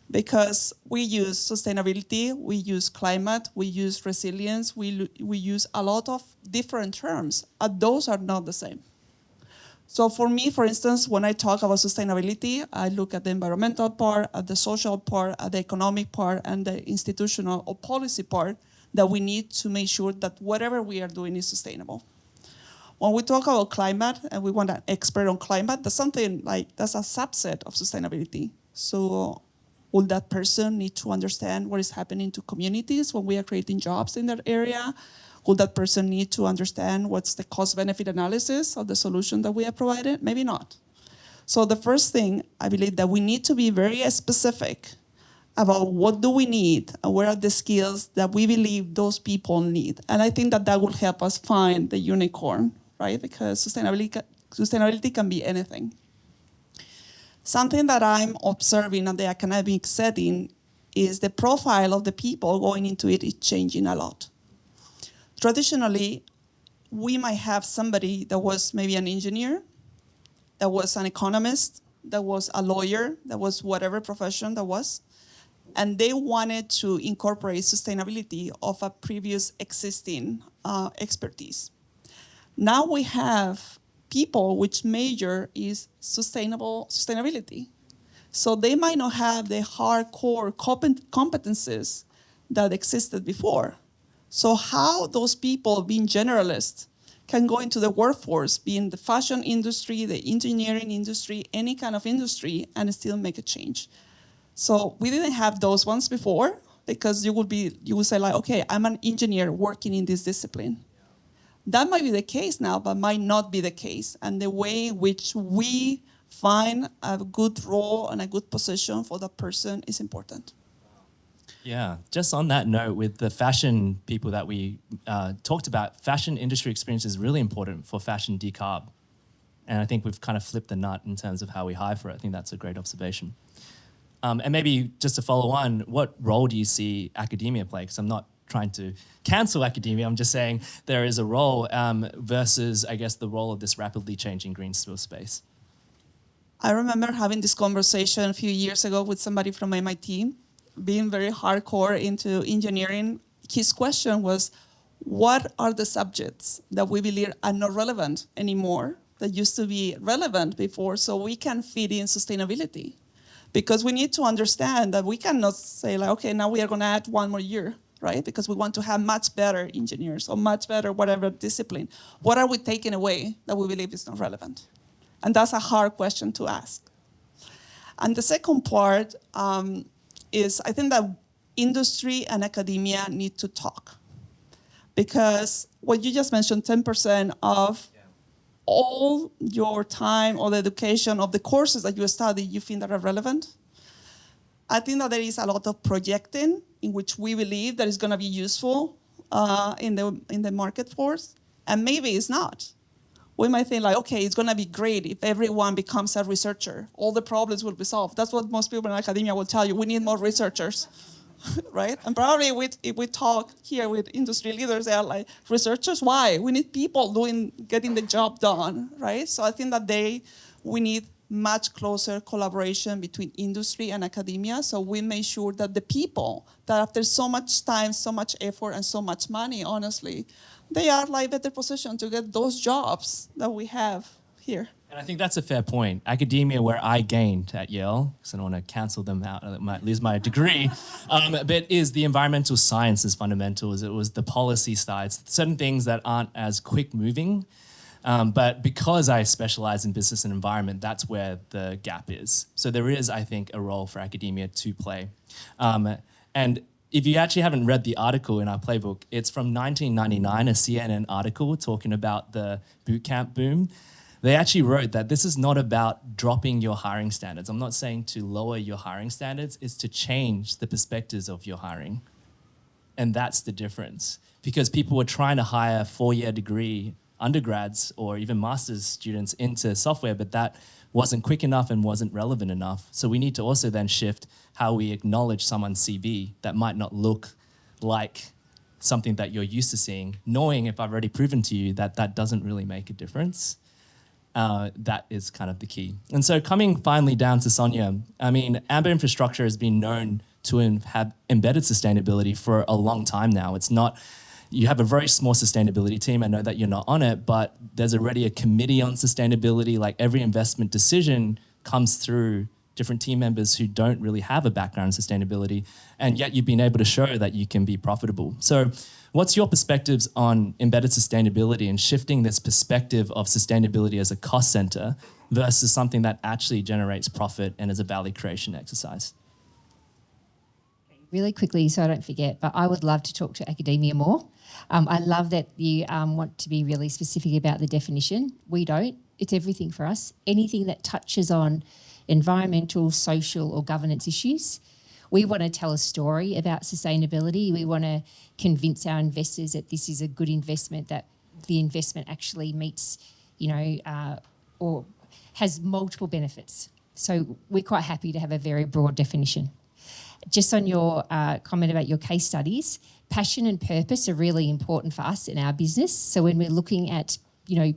Because we use sustainability, we use climate, we use resilience, we use a lot of different terms, and those are not the same. So for me, for instance, when I talk about sustainability, I look at the environmental part, at the social part, at the economic part, and the institutional or policy part that we need to make sure that whatever we are doing is sustainable. When we talk about climate and we want an expert on climate, that's something that's a subset of sustainability. So will that person need to understand what is happening to communities when we are creating jobs in that area? Will that person need to understand what's the cost-benefit analysis of the solution that we have provided? Maybe not. So the first thing, I believe that we need to be very specific about what do we need and what are the skills that we believe those people need. And I think that will help us find the unicorn, right? Because sustainability can be anything. Something that I'm observing in the academic setting is the profile of the people going into it is changing a lot. Traditionally, we might have somebody that was maybe an engineer, that was an economist, that was a lawyer, that was whatever profession that was, and they wanted to incorporate sustainability of a previous existing expertise. Now we have people which major is sustainability. So they might not have the hardcore competencies that existed before, So how those people being generalists can go into the workforce, be in the fashion industry, the engineering industry, any kind of industry, and still make a change. So we didn't have those ones before, because you would say like, okay, I'm an engineer working in this discipline. That might be the case now, but might not be the case. And the way in which we find a good role and a good position for that person is important. Yeah, just on that note, with the fashion people that we talked about, fashion industry experience is really important for fashion decarb. And I think we've kind of flipped the nut in terms of how we hire for it. I think that's a great observation. And maybe just to follow on, what role do you see academia play? Because I'm not trying to cancel academia. I'm just saying there is a role versus, I guess, the role of this rapidly changing green steel space. I remember having this conversation a few years ago with somebody from MIT, being very hardcore into engineering. His question was, what are the subjects that we believe are not relevant anymore, that used to be relevant before, so we can fit in sustainability? Because we need to understand that we cannot say like, okay, now we are going to add one more year, right? Because we want to have much better engineers or much better whatever discipline. What are we taking away that we believe is not relevant? And that's a hard question to ask. And the second part is, I think that industry and academia need to talk. Because what you just mentioned, 10% of all your time or the education of the courses that you study, you think that are relevant. I think that there is a lot of projecting in which we believe that is going to be useful in the market force, and maybe it's not. We might think like, okay, it's going to be great if everyone becomes a researcher. All the problems will be solved. That's what most people in academia will tell you. We need more researchers, right? And probably if we talk here with industry leaders, they are like, researchers, why? We need people getting the job done, right? So I think that we need much closer collaboration between industry and academia, so we make sure that the people that after so much time, so much effort, and so much money, honestly, they are like better positioned to get those jobs that we have here. And I think that's a fair point. Academia, where I gained at Yale, because I don't want to cancel them out, I might lose my degree, but is the environmental sciences fundamentals. It was the policy sides, certain things that aren't as quick moving. But because I specialize in business and environment, that's where the gap is. So there is, I think, a role for academia to play. And if you actually haven't read the article in our playbook, it's from 1999, a CNN article talking about the bootcamp boom. They actually wrote that this is not about dropping your hiring standards. I'm not saying to lower your hiring standards, it's to change the perspectives of your hiring. And that's the difference. Because people were trying to hire 4-year degree undergrads or even master's students into software, but that wasn't quick enough and wasn't relevant enough. So we need to also then shift how we acknowledge someone's CV that might not look like something that you're used to seeing, knowing if I've already proven to you that that doesn't really make a difference. That is kind of the key. And so coming finally down to Sonia, I mean, Amber Infrastructure has been known to have embedded sustainability for a long time now. It's not, you have a very small sustainability team. I know that you're not on it, but there's already a committee on sustainability. Like every investment decision comes through different team members who don't really have a background in sustainability, and yet you've been able to show that you can be profitable. So what's your perspectives on embedded sustainability and shifting this perspective of sustainability as a cost center versus something that actually generates profit and is a value creation exercise? Really quickly, so I don't forget, but I would love to talk to academia more. I love that you want to be really specific about the definition. We don't. It's everything for us. Anything that touches on environmental, social, or governance issues. We want to tell a story about sustainability. We want to convince our investors that this is a good investment, that the investment actually meets, or has multiple benefits. So we're quite happy to have a very broad definition. Just on your comment about your case studies, passion and purpose are really important for us in our business. So when we're looking at,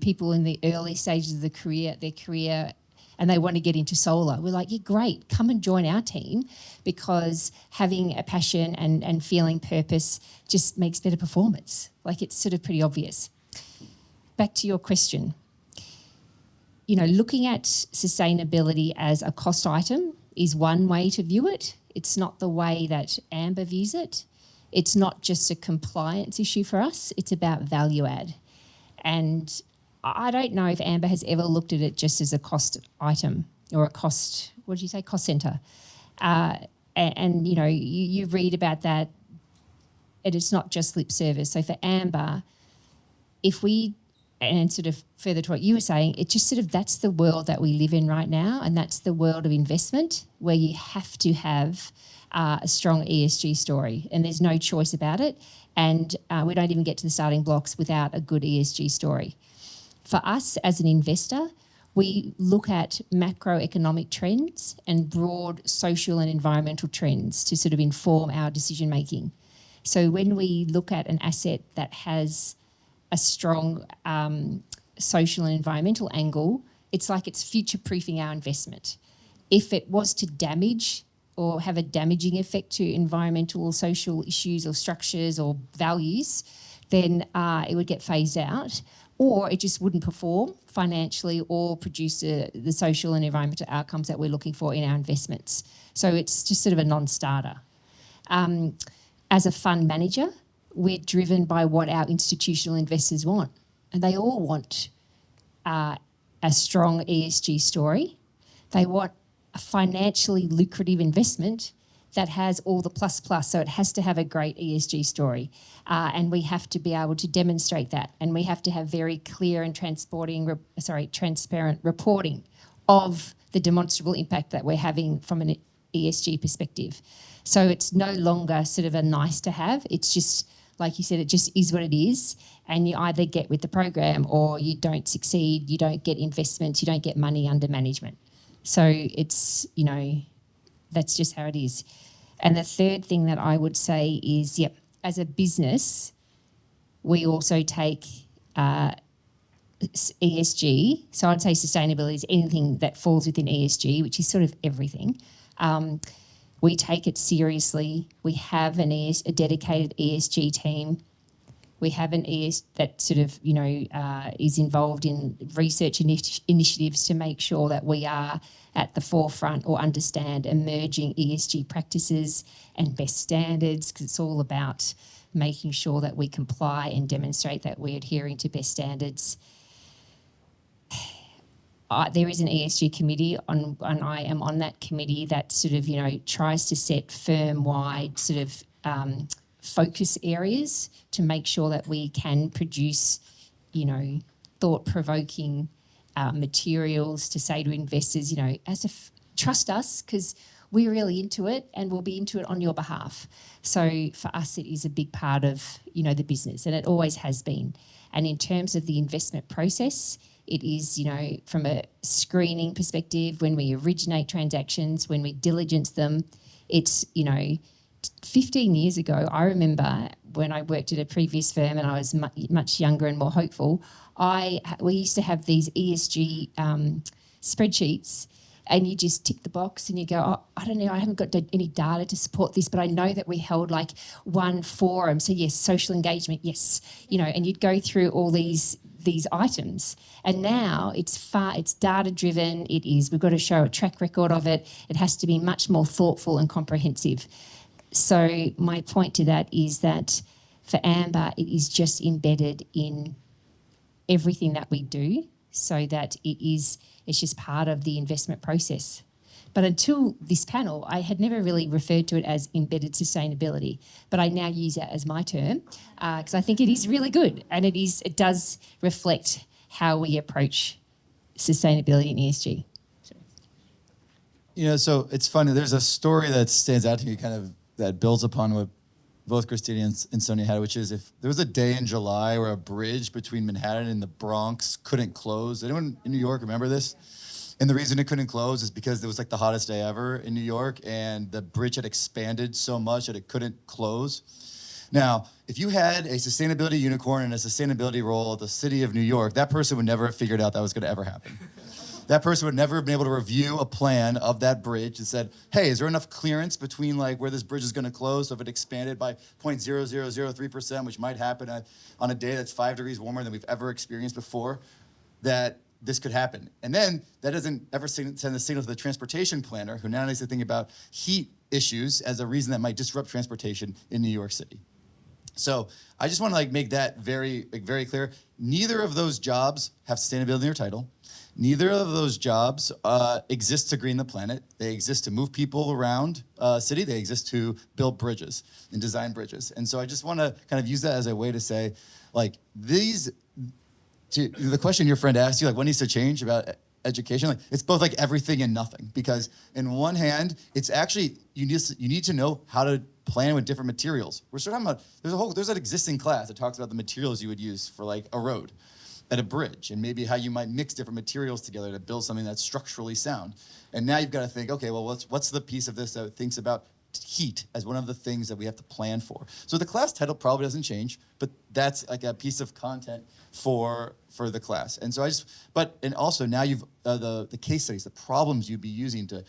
people in the early stages of their career, and they want to get into solar, we're like, yeah, great, come and join our team, because having a passion and feeling purpose just makes better performance. Like, it's sort of pretty obvious. Back to your question. Looking at sustainability as a cost item is one way to view it. It's not the way that Amber views it. it's not just a compliance issue for us, it's about value add. And I don't know if Amber has ever looked at it just as a cost item or a cost, what did you say, cost centre. And you know, you read about that, and it's not just lip service. So for Amber, if we, and sort of further to what you were saying, it just sort of, that's the world that we live in right now, and that's the world of investment where you have to have a strong ESG story, and there's no choice about it. And we don't even get to the starting blocks without a good ESG story. For us as an investor, we look at macroeconomic trends and broad social and environmental trends to sort of inform our decision making. So when we look at an asset that has a strong social and environmental angle, it's like it's future-proofing our investment. If it was to damage or have a damaging effect to environmental or social issues or structures or values, then it would get phased out, or it just wouldn't perform financially or produce the social and environmental outcomes that we're looking for in our investments. So it's just sort of a non-starter. As a fund manager, we're driven by what our institutional investors want, and they all want a strong ESG story. They want a financially lucrative investment that has all the plus. So it has to have a great ESG story, and we have to be able to demonstrate that, and we have to have very clear and transparent reporting of the demonstrable impact that we're having from an ESG perspective. So it's no longer sort of a nice to have. It's just, like you said, it just is what it is, and you either get with the program or you don't succeed, you don't get investments, you don't get money under management. So it's, you know, that's just how it is. And the third thing that I would say is, as a business, we also take ESG. So I'd say sustainability is anything that falls within ESG, which is sort of everything. We take it seriously. We have a dedicated ESG team. We have an that sort of, you know, is involved in research initiatives to make sure that we are at the forefront or understand emerging ESG practices and best standards, because it's all about making sure that we comply and demonstrate that we're adhering to best standards. There is an ESG committee and I am on that committee that sort of, you know, tries to set firm-wide sort of focus areas to make sure that we can produce, you know, thought-provoking materials to say to investors, you know, trust us because we're really into it and we'll be into it on your behalf. So for us, it is a big part of, you know, the business, and it always has been. And in terms of the investment process, it is, you know, from a screening perspective, when we originate transactions, when we diligence them, it's, you know, 15 years ago, I remember when I worked at a previous firm and I was much younger and more hopeful, we used to have these ESG spreadsheets, and you just tick the box and you go, oh, I don't know, I haven't got any data to support this, but I know that we held like one forum. So yes, social engagement, yes, you know, and you'd go through all these items. And now it's data driven. We've got to show a track record of it. It has to be much more thoughtful and comprehensive. So my point to that is that for Amber, it is just embedded in everything that we do, so that it's just part of the investment process. But until this panel, I had never really referred to it as embedded sustainability, but I now use that as my term because I think it is really good, and it does reflect how we approach sustainability and ESG. You know, so it's funny. There's a story that stands out to me, kind of that builds upon what both Christina and Sonia had, which is if there was a day in July where a bridge between Manhattan and the Bronx couldn't close. Anyone in New York remember this? And the reason it couldn't close is because it was like the hottest day ever in New York, and the bridge had expanded so much that it couldn't close. Now, if you had a sustainability unicorn and a sustainability role at the city of New York, that person would never have figured out that was going to ever happen. That person would never have been able to review a plan of that bridge and said, hey, is there enough clearance between like where this bridge is going to close? So if it expanded by 0.0003%, which might happen on a day that's 5 degrees warmer than we've ever experienced before, that this could happen. And then that doesn't ever send the signal to the transportation planner, who now needs to think about heat issues as a reason that might disrupt transportation in New York City. So I just want to like make that very clear. Neither of those jobs have sustainability in their title. Neither of those jobs exist to green the planet. They exist to move people around city. They exist to build bridges and design bridges. And so I just want to kind of use that as a way to say, like, the question your friend asked you, like, what needs to change about education? Like, it's both like everything and nothing. Because in one hand, it's actually, you need to know how to plan with different materials. We're sort of talking about, there's an existing class that talks about the materials you would use for like a road at a bridge, and maybe how you might mix different materials together to build something that's structurally sound. And now you've got to think, okay, well, what's the piece of this that thinks about heat as one of the things that we have to plan for? So the class title probably doesn't change, but that's like a piece of content for the class. And so and also now you've the case studies, the problems you'd be using to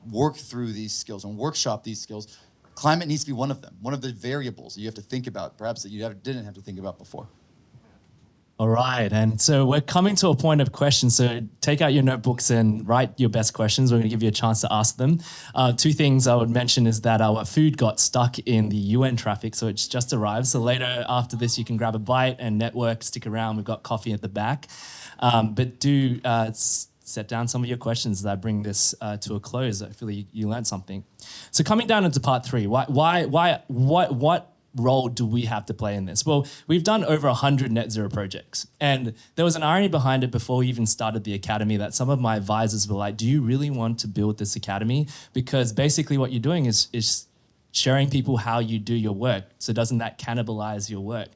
work through these skills and workshop these skills. Climate needs to be one of them, one of the variables that you have to think about, perhaps that you didn't have to think about before. All right, and so we're coming to a point of questions. So take out your notebooks and write your best questions. We're going to give you a chance to ask them. Two things I would mention is that our food got stuck in the UN traffic, so it's just arrived. So later after this, you can grab a bite and network, stick around. We've got coffee at the back. But do set down some of your questions as I bring this to a close. I feel you learned something. So coming down into part 3, what role do we have to play in this? Well, we've done over 100 net zero projects. And there was an irony behind it before we even started the academy that some of my advisors were like, do you really want to build this academy? Because basically what you're doing is sharing people how you do your work. So doesn't that cannibalize your work?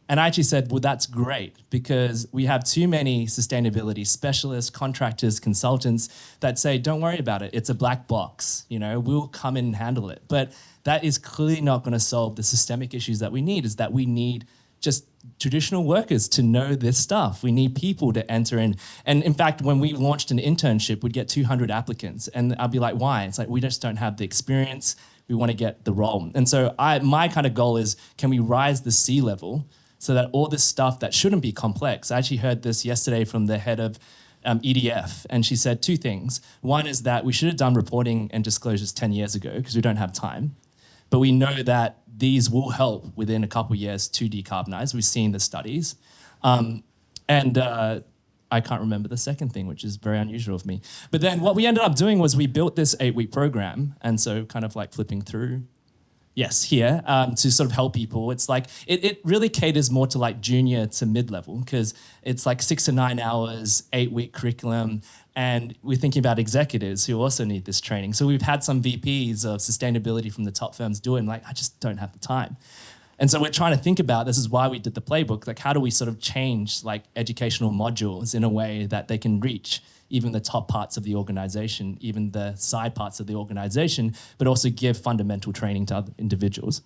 And I actually said, well, that's great, because we have too many sustainability specialists, contractors, consultants that say, don't worry about it. It's a black box. We'll come in and handle it. But that is clearly not going to solve the systemic issues that we need, is that we need just traditional workers to know this stuff. We need people to enter in. And in fact, when we launched an internship, we'd get 200 applicants. And I'd be like, why? It's like, we just don't have the experience. We want to get the role. And so my kind of goal is, can we rise the sea level so that all this stuff that shouldn't be complex? I actually heard this yesterday from the head of EDF, and she said 2 things. One is that we should have done reporting and disclosures 10 years ago because we don't have time. But we know that these will help within a couple of years to decarbonize. We've seen the studies. I can't remember the second thing, which is very unusual of me. But then what we ended up doing was we built this 8-week program. And so kind of like flipping through, yes, here, to sort of help people. It's like, it really caters more to like junior to mid-level, because it's like 6 to 9 hours, 8-week curriculum. And we're thinking about executives who also need this training. So we've had some VPs of sustainability from the top firms do it, and like, I just don't have the time. And so we're trying to think about, this is why we did the playbook, like how do we sort of change like educational modules in a way that they can reach even the top parts of the organization, even the side parts of the organization, but also give fundamental training to other individuals.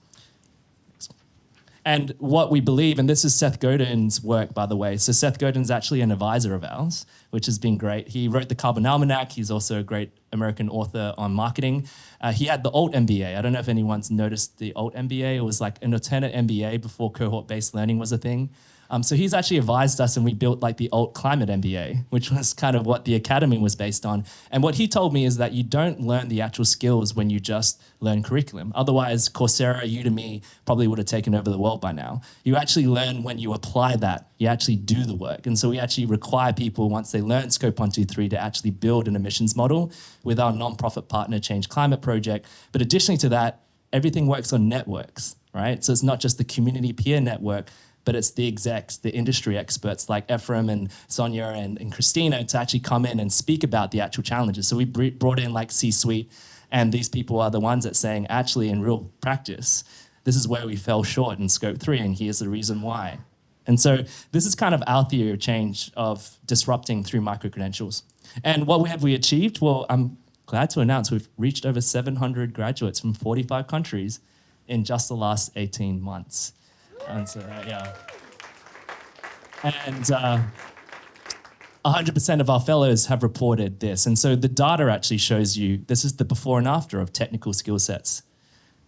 And what we believe, and this is Seth Godin's work, by the way. So Seth Godin's actually an advisor of ours, which has been great. He wrote the Carbon Almanac. He's also a great American author on marketing. He had the Alt MBA. I don't know if anyone's noticed the Alt MBA. It was like an alternate MBA before cohort-based learning was a thing. So he's actually advised us, and we built like the Alt Climate MBA, which was kind of what the academy was based on. And what he told me is that you don't learn the actual skills when you just learn curriculum. Otherwise, Coursera, Udemy probably would have taken over the world by now. You actually learn when you apply that. You actually do the work. And so we actually require people, once they learn Scope 1, 2, 3, to actually build an emissions model with our nonprofit partner Change Climate Project. But additionally to that, everything works on networks, right? So it's not just the community peer network, but it's the execs, the industry experts like Ephraim and Sonia and Christina to actually come in and speak about the actual challenges. So we brought in like C-suite, and these people are the ones that saying, actually in real practice, this is where we fell short in Scope 3, and here's the reason why. And so this is kind of our theory of change, of disrupting through micro-credentials. And what have we achieved? Well, I'm glad to announce we've reached over 700 graduates from 45 countries in just the last 18 months. And so, yeah. And 100% of our fellows have reported this. And so the data actually shows you, this is the before and after of technical skill sets.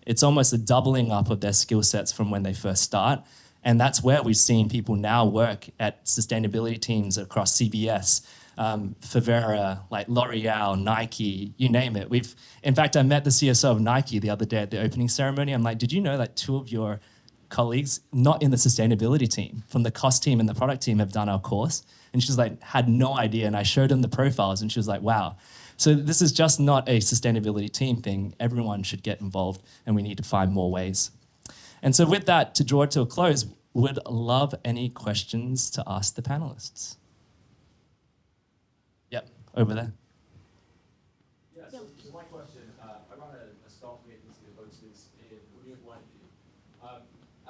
It's almost a doubling up of their skill sets from when they first start. And that's where we've seen people now work at sustainability teams across CBS, Favera, like L'Oreal, Nike, you name it. In fact, I met the CSO of Nike the other day at the opening ceremony. I'm like, did you know that 2 of your colleagues, not in the sustainability team, from the cost team and the product team, have done our course? And she's like, had no idea. And I showed them the profiles and she was like, wow. So this is just not a sustainability team thing. Everyone should get involved and we need to find more ways. And so with that, to draw it to a close, would love any questions to ask the panelists. Yep, over there. Yeah, so my question, I run a staffing agency that focuses in renewable energy.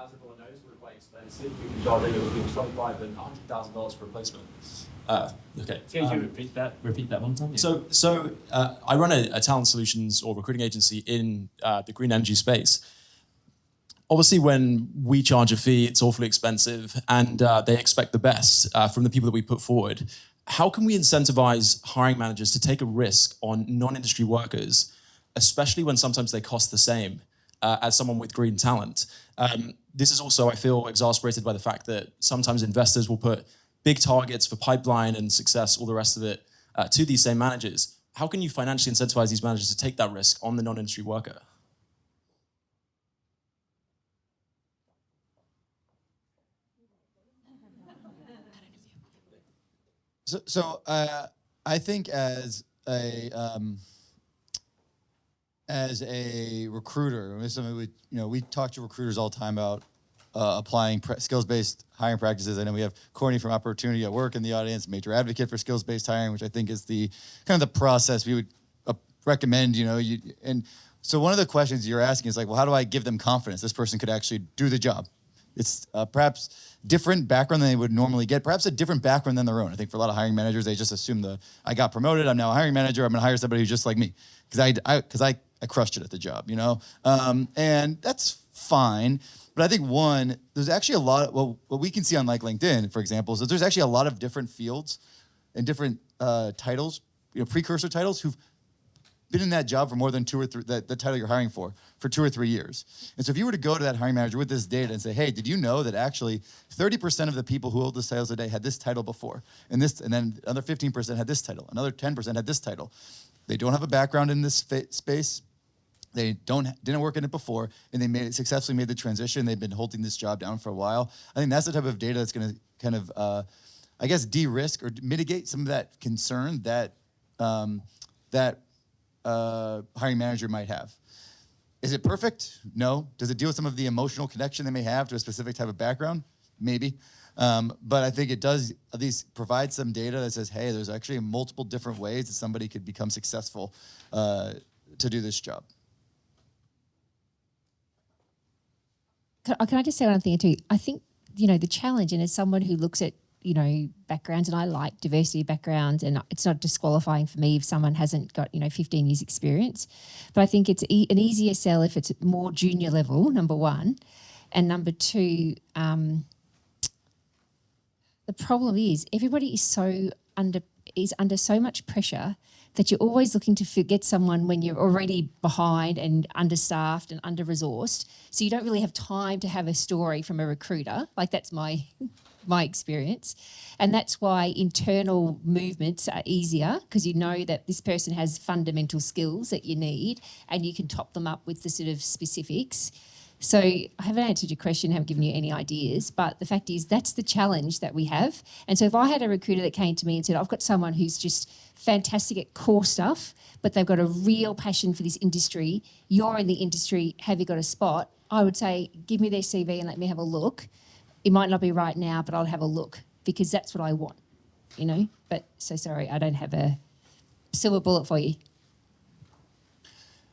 As everyone knows, we're quite expensive. We can charge anywhere between $25,000 and $100,000 for replacement. Okay. Can you repeat that? Repeat that one time. Yeah. So I run a talent solutions or recruiting agency in the green energy space. Obviously, when we charge a fee, it's awfully expensive, and they expect the best from the people that we put forward. How can we incentivize hiring managers to take a risk on non-industry workers, especially when sometimes they cost the same as someone with green talent? This is also, I feel, exasperated by the fact that sometimes investors will put big targets for pipeline and success, all the rest of it, to these same managers. How can you financially incentivize these managers to take that risk on the non-industry worker? So I think as a recruiter, it's something we talk to recruiters all the time about applying skills-based hiring practices. I know we have Courtney from Opportunity at Work in the audience, major advocate for skills-based hiring, which I think is the kind of the process we would recommend. And so one of the questions you're asking is like, well, how do I give them confidence this person could actually do the job? It's perhaps different background than they would normally get, perhaps a different background than their own. I think for a lot of hiring managers, they just assume I got promoted, I'm now a hiring manager, I'm gonna hire somebody who's just like me, because I crushed it at the job, and that's fine. But I think there's actually a lot, what we can see on like LinkedIn, for example, is that there's actually a lot of different fields and different titles, precursor titles who've been in that job for more than 2 or 3, the title you're hiring for 2 or 3 years. And so if you were to go to that hiring manager with this data and say, hey, did you know that actually 30% of the people who hold this title today had this title before? And then another 15% had this title, another 10% had this title. They don't have a background in this space. They didn't work in it before, and they successfully made the transition. They've been holding this job down for a while. I think that's the type of data that's gonna kind of, I guess, de-risk or mitigate some of that concern that hiring manager might have. Is it perfect? No. Does it deal with some of the emotional connection they may have to a specific type of background? Maybe. But I think it does at least provide some data that says, hey, there's actually multiple different ways that somebody could become successful to do this job. Can I just say one thing too? I think, the challenge, and as someone who looks at, backgrounds, and I like diversity backgrounds, and it's not disqualifying for me if someone hasn't got, 15 years experience, but I think it's an easier sell if it's more junior level, number one. And number two, the problem is everybody is under so much pressure that you're always looking to get someone when you're already behind and understaffed and under-resourced. So you don't really have time to have a story from a recruiter. Like, that's my experience. And that's why internal movements are easier, because you know that this person has fundamental skills that you need and you can top them up with the sort of specifics. So I haven't answered your question, haven't given you any ideas, but the fact is that's the challenge that we have. And so if I had a recruiter that came to me and said, I've got someone who's just fantastic at core stuff, but they've got a real passion for this industry, you're in the industry, have you got a spot? I would say, give me their CV and let me have a look. It might not be right now, but I'll have a look, because that's what I want, But so sorry, I don't have a silver bullet for you.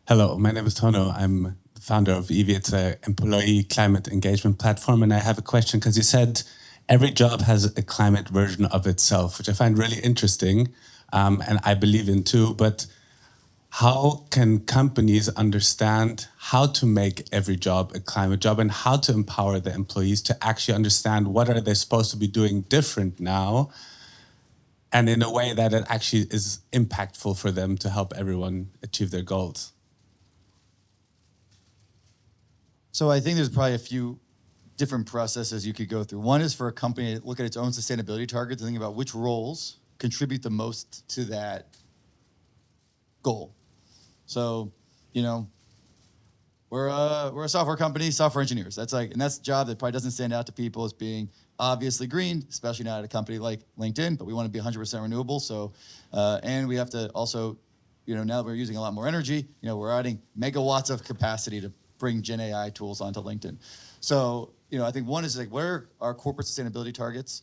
Hello, my name is Tono. I'm the founder of EV. It's an employee climate engagement platform. And I have a question, because you said every job has a climate version of itself, which I find really interesting, and I believe in too. But how can companies understand how to make every job a climate job, and how to empower the employees to actually understand what are they supposed to be doing different now, and in a way that it actually is impactful for them to help everyone achieve their goals? So I think there's probably a few different processes you could go through. One is for a company to look at its own sustainability targets and think about which roles contribute the most to that goal. So, you know, we're a software company, software engineers. That's like, and that's a job that probably doesn't stand out to people as being obviously green, especially not at a company like LinkedIn, but we want to be 100% renewable. So, and we have to also, you know, now that we're using a lot more energy, you know, we're adding megawatts of capacity to bring Gen AI tools onto LinkedIn. So, you know, I think one is like, what are our corporate sustainability targets?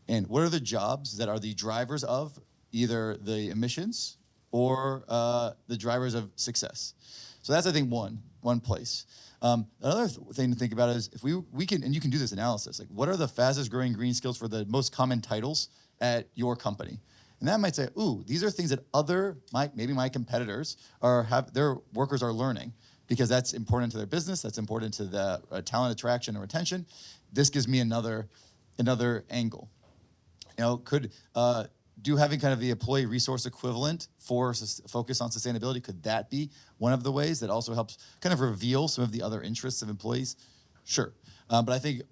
And what are the jobs that are the drivers of either the emissions or the drivers of success? So that's, I think, one place. Another thing to think about is if we can, and you can do this analysis, like what are the fastest growing green skills for the most common titles at your company? And that might say, ooh, these are things that maybe my competitors their workers are learning because that's important to their business, that's important to the talent attraction and retention. This gives me another angle. You know, having kind of the employee resource equivalent for focus on sustainability, could that be one of the ways that also helps kind of reveal some of the other interests of employees? Sure. But I think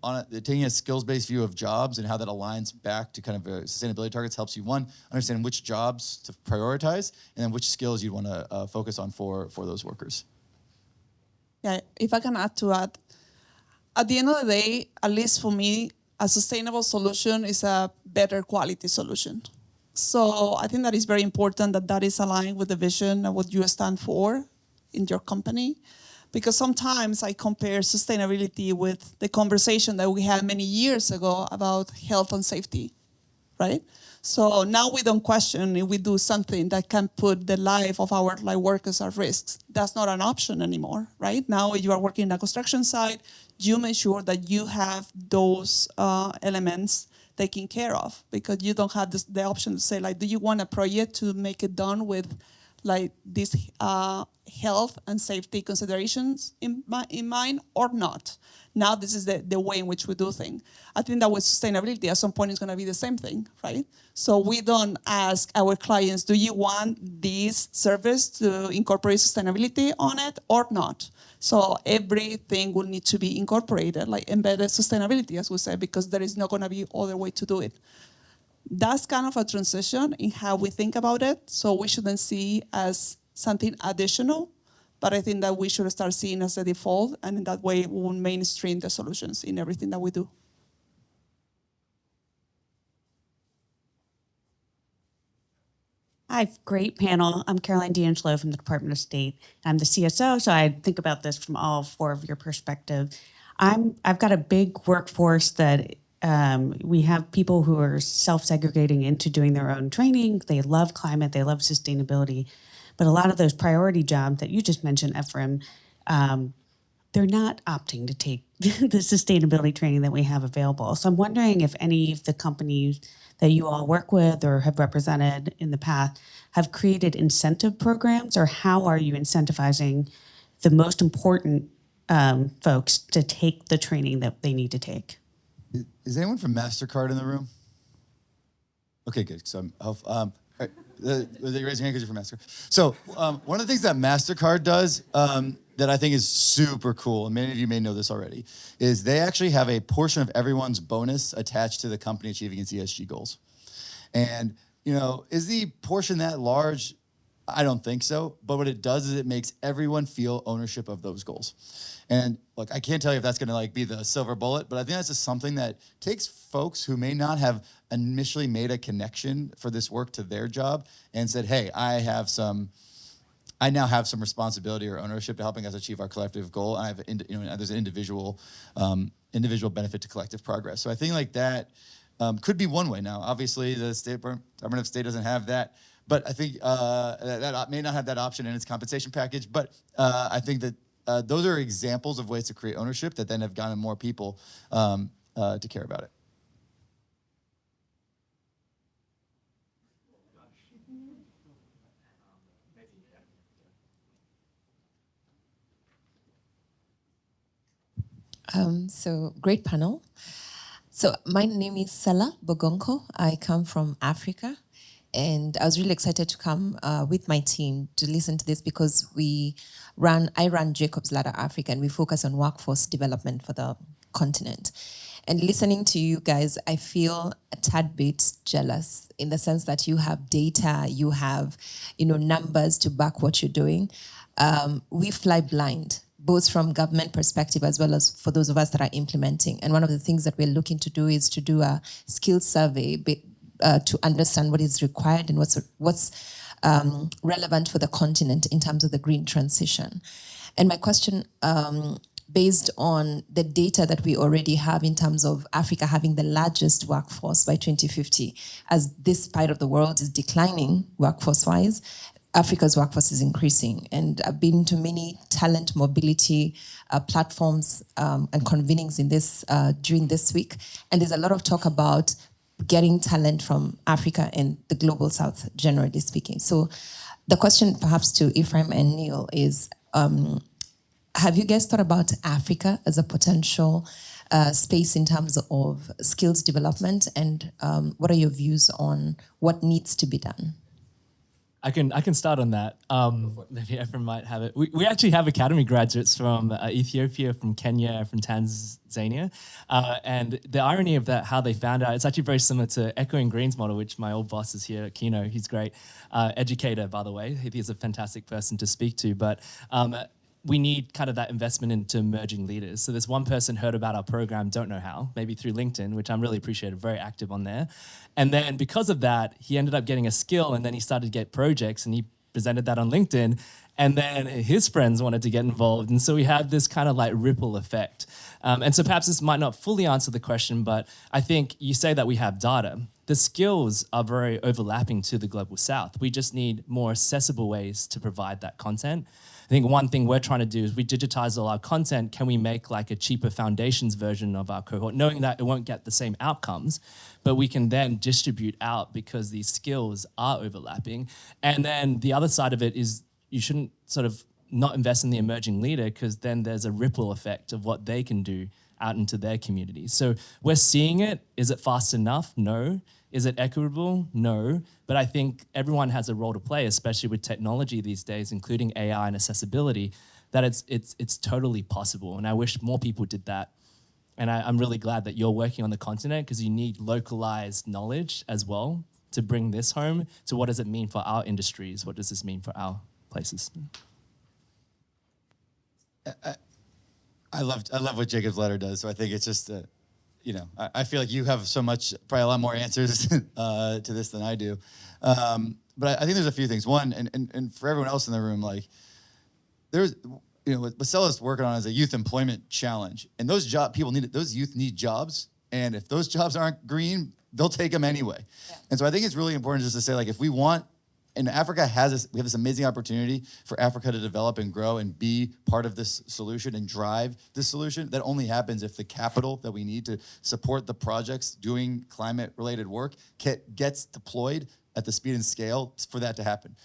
taking a skills-based view of jobs and how that aligns back to kind of sustainability targets helps you, one, understand which jobs to prioritize and then which skills you want to focus on for those workers. Yeah, if I can add to that, at the end of the day, at least for me, a sustainable solution is a better quality solution. So I think that is very important that is aligned with the vision and what you stand for in your company. Because sometimes I compare sustainability with the conversation that we had many years ago about health and safety, right? So now we don't question if we do something that can put the life of our workers at risk. That's not an option anymore, right? Now if you are working in a construction site, you make sure that you have those elements taken care of because you don't have the option to say, like, do you want a project to make it done with like these health and safety considerations in mind or not? Now this is the way in which we do things. I think that with sustainability at some point it's going to be the same thing, right? So we don't ask our clients, do you want this service to incorporate sustainability on it or not? So everything will need to be incorporated, like embedded sustainability, as we say, because there is not going to be other way to do it. That's kind of a transition in how we think about it. So we shouldn't see as something additional, but I think that we should start seeing as a default, and in that way we will mainstream the solutions in everything that we do. Hi, great panel. I'm Caroline D'Angelo from the Department of State. I'm the CSO, so I think about this from all four of your perspective. I've got a big workforce that we have people who are self-segregating into doing their own training. They love climate, they love sustainability. But a lot of those priority jobs that you just mentioned, Ephraim, they're not opting to take the sustainability training that we have available. So I'm wondering if any of the companies that you all work with or have represented in the past have created incentive programs, or how are you incentivizing the most important folks to take the training that they need to take? Is anyone from MasterCard in the room? Okay, good. So you're raising your hand because you're from MasterCard. So one of the things that MasterCard does that I think is super cool, and many of you may know this already, is they actually have a portion of everyone's bonus attached to the company achieving its ESG goals. And, you know, is the portion that large? I don't think so. But what it does is it makes everyone feel ownership of those goals. And look, I can't tell you if that's going to be the silver bullet, but I think that's just something that takes folks who may not have initially made a connection for this work to their job and said, hey, I now have some responsibility or ownership to helping us achieve our collective goal. And there's an individual benefit to collective progress. So I think like that could be one way. Now, obviously, the Department of State doesn't have that, but I think that may not have that option in its compensation package. But I think that those are examples of ways to create ownership that then have gotten more people to care about it. So great panel. So my name is Sela Bogonko. I come from Africa, and I was really excited to come with my team to listen to this because I run Jacob's Ladder Africa, and we focus on workforce development for the continent. And listening to you guys, I feel a tad bit jealous in the sense that you have data, you have, numbers to back what you're doing. We fly blind, both from government perspective as well as for those of us that are implementing. And one of the things that we're looking to do is to do a skills survey to understand what is required and what's relevant for the continent in terms of the green transition. And my question, based on the data that we already have in terms of Africa having the largest workforce by 2050, as this part of the world is declining workforce-wise, Africa's workforce is increasing. And I've been to many talent mobility platforms and convenings in this during this week. And there's a lot of talk about getting talent from Africa and the global south, generally speaking. So the question perhaps to Ephraim and Neil is, have you guys thought about Africa as a potential space in terms of skills development, and what are your views on what needs to be done? I can start on that. Maybe Ephraim might have it. We actually have academy graduates from Ethiopia, from Kenya, from Tanzania. And the irony of that, how they found out, it's actually very similar to Echoing Green's model, which my old boss is here, Kino. He's great. Educator, by the way. He's a fantastic person to speak to. But we need kind of that investment into emerging leaders. So this one person heard about our program, don't know how, maybe through LinkedIn, which I'm really appreciative, very active on there. And then because of that, he ended up getting a skill, and then he started to get projects, and he presented that on LinkedIn. And then his friends wanted to get involved. And so we have this kind of like ripple effect. And so perhaps this might not fully answer the question, but I think you say that we have data. The skills are very overlapping to the global south. We just need more accessible ways to provide that content. I think one thing we're trying to do is we digitize all our content. Can we make like a cheaper foundations version of our cohort, knowing that it won't get the same outcomes, but we can then distribute out because these skills are overlapping. And then the other side of it is you shouldn't sort of not invest in the emerging leader, because then there's a ripple effect of what they can do out into their communities. So we're seeing it. Is it fast enough? No. Is it equitable? No. But I think everyone has a role to play, especially with technology these days, including AI and accessibility, that it's totally possible. And I wish more people did that. And I'm really glad that you're working on the continent, because you need localized knowledge as well to bring this home to what does it mean for our industries? What does this mean for our places? I love what Jacob's letter does. So I think it's just, I feel like you have so much, probably a lot more answers to this than I do. But I think there's a few things. One, and for everyone else in the room, like there's, what Stella's working on is a youth employment challenge, and those youth need jobs, and if those jobs aren't green, they'll take them anyway. Yeah. And so I think it's really important just to say, like, if we want. And Africa we have this amazing opportunity for Africa to develop and grow and be part of this solution and drive this solution. That only happens if the capital that we need to support the projects doing climate-related work gets deployed at the speed and scale for that to happen.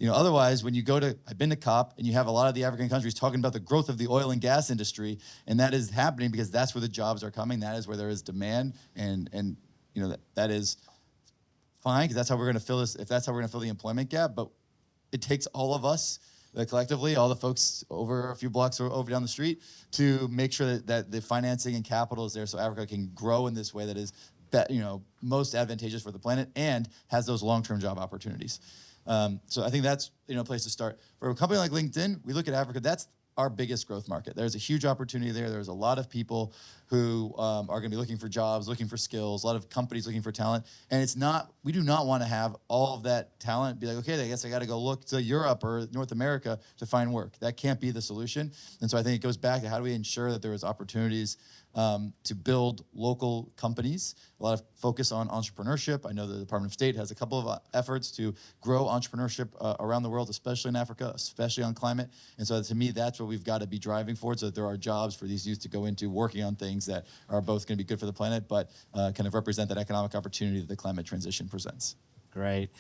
Otherwise, when you I've been to COP, and you have a lot of the African countries talking about the growth of the oil and gas industry, and that is happening because that's where the jobs are coming. That is where there is demand, and that is fine, because that's how we're going to fill this. If that's how we're going to fill the employment gap, but it takes all of us collectively, all the folks over a few blocks or over down the street, to make sure that the financing and capital is there, so Africa can grow in this way that is, most advantageous for the planet and has those long-term job opportunities. So I think that's a place to start. For a company like LinkedIn, we look at Africa. That's our biggest growth market. There's a huge opportunity there. There's a lot of people who are going to be looking for jobs, looking for skills, a lot of companies looking for talent. And we do not want to have all of that talent be like, okay, I guess I got to go look to Europe or North America to find work. That can't be the solution. And so I think it goes back to how do we ensure that there is opportunities to build local companies, a lot of focus on entrepreneurship. I know the Department of State has a couple of efforts to grow entrepreneurship around the world, especially in Africa, especially on climate. And so to me, that's what we've got to be driving for, so that there are jobs for these youth to go into working on things that are both going to be good for the planet, but kind of represent that economic opportunity that the climate transition presents. Great.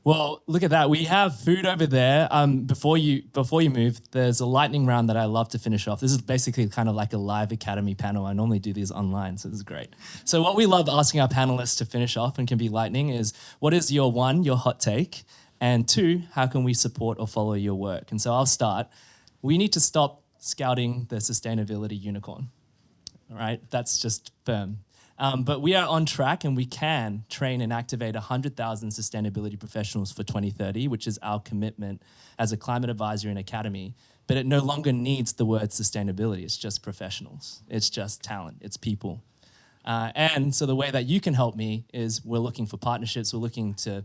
Well, look at that. We have food over there. Before you move, there's a lightning round that I love to finish off. This is basically kind of like a live academy panel. I normally do these online, so this is great. So what we love asking our panelists to finish off, and can be lightning, is what is your hot take? And 2, how can we support or follow your work? And so I'll start. We need to stop scouting the sustainability unicorn. all right? That's just firm. But we are on track and we can train and activate 100,000 sustainability professionals for 2030, which is our commitment as a climate advisory and academy. But it no longer needs the word sustainability. It's just professionals. It's just talent. It's people. And so the way that you can help me is we're looking for partnerships. We're looking to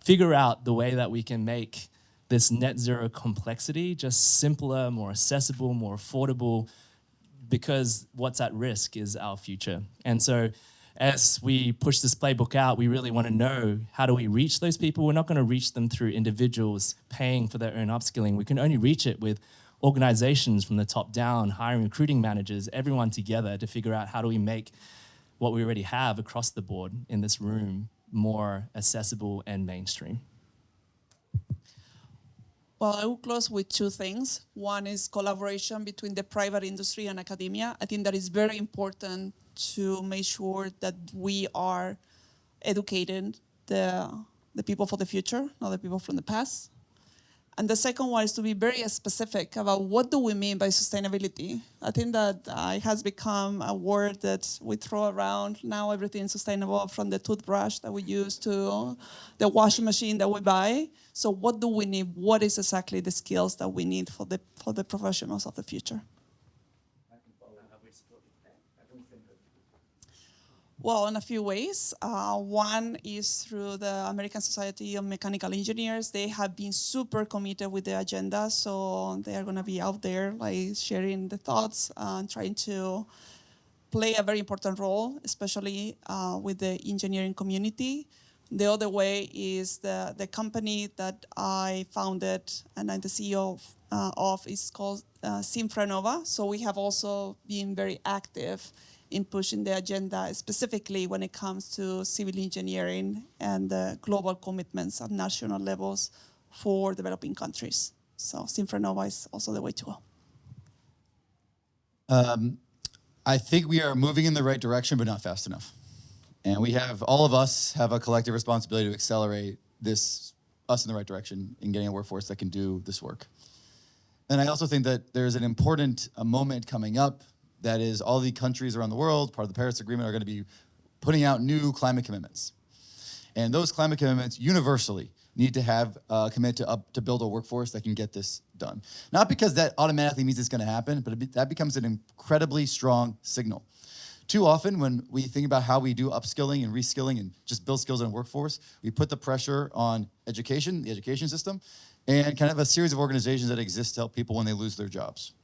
figure out the way that we can make this net zero complexity just simpler, more accessible, more affordable, because what's at risk is our future. And so as we push this playbook out, we really want to know, how do we reach those people? We're not going to reach them through individuals paying for their own upskilling. We can only reach it with organizations from the top down, hiring recruiting managers, everyone together to figure out how do we make what we already have across the board in this room more accessible and mainstream. Well, I will close with two things. One is collaboration between the private industry and academia. I think that is very important to make sure that we are educating the people for the future, not the people from the past. And the second one is to be very specific about what do we mean by sustainability. I think that it has become a word that we throw around. Now everything is sustainable, from the toothbrush that we use to the washing machine that we buy. So what do we need? What is exactly the skills that we need for the professionals of the future? Well, in a few ways. One is through the American Society of Mechanical Engineers. They have been super committed with the agenda, so they are going to be out there like sharing the thoughts and trying to play a very important role, especially with the engineering community. The other way is the company that I founded and I'm the CEO of is called Sinfranova. So we have also been very active in pushing the agenda, specifically when it comes to civil engineering and the global commitments at national levels for developing countries. So Sinfranova is also the way to go. I think we are moving in the right direction, but not fast enough. And all of us have a collective responsibility to accelerate us in the right direction in getting a workforce that can do this work. And I also think that there's an important moment coming up that is all the countries around the world, part of the Paris Agreement, are going to be putting out new climate commitments. And those climate commitments universally need to have commit to build a workforce that can get this done. Not because that automatically means it's going to happen, but that becomes an incredibly strong signal. Too often when we think about how we do upskilling and reskilling and just build skills in a workforce, we put the pressure on education, the education system, and kind of a series of organizations that exist to help people when they lose their jobs.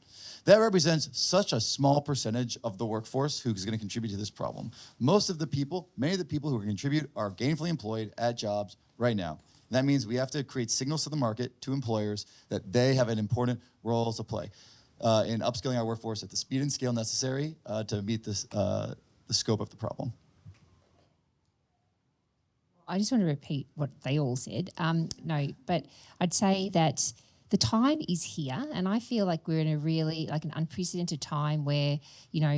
That represents such a small percentage of the workforce who's going to contribute to this problem. Many of the people who contribute are gainfully employed at jobs right now. And that means we have to create signals to the market, to employers, that they have an important role to play in upskilling our workforce at the speed and scale necessary to meet the scope of the problem. I just want to repeat what they all said. No, but I'd say that the time is here, and I feel like we're in a really an unprecedented time where,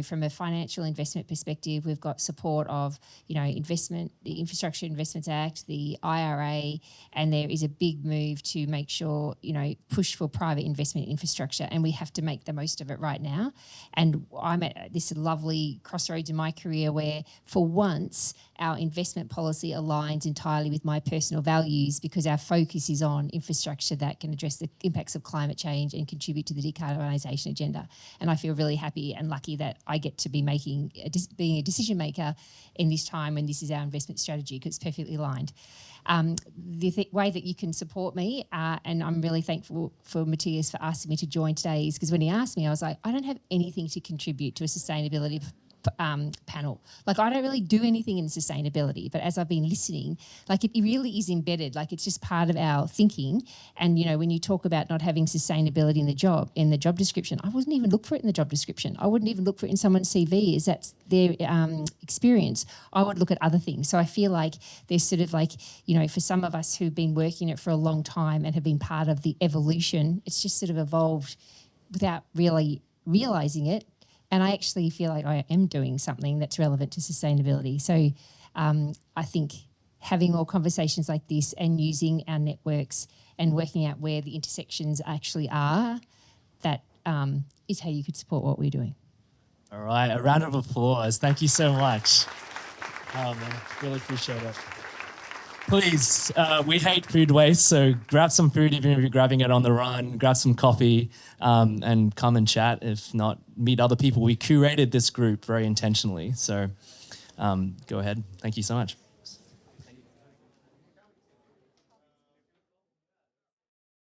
from a financial investment perspective, we've got support of, investment, the Infrastructure Investments Act, the IRA, and there is a big move to make sure, push for private investment in infrastructure, and we have to make the most of it right now. And I'm at this lovely crossroads in my career where, for once, our investment policy aligns entirely with my personal values, because our focus is on infrastructure that can address the impacts of climate change and contribute to the decarbonisation agenda. And I feel really happy and lucky that I get to be being a decision maker in this time when this is our investment strategy, because it's perfectly aligned. The way that you can support me, and I'm really thankful for Matthias for asking me to join today, is because when he asked me, I was like, I don't have anything to contribute to a sustainability panel. I don't really do anything in sustainability, but as I've been listening, it really is embedded. It's just part of our thinking. And when you talk about not having sustainability in the job description, I wouldn't even look for it in the job description. I wouldn't even look for it in someone's CV. Is that's their experience? I would look at other things. So I feel like there's sort of for some of us who've been working it for a long time and have been part of the evolution, it's just sort of evolved without really realizing it. And I actually feel like I am doing something that's relevant to sustainability. So I think having more conversations like this and using our networks and working out where the intersections actually are, that is how you could support what we're doing. All right, a round of applause. Thank you so much. Oh man, really appreciate it. Please, we hate food waste, so grab some food even if you're grabbing it on the run, grab some coffee, and come and chat. If not, meet other people. We curated this group very intentionally, so go ahead. Thank you so much.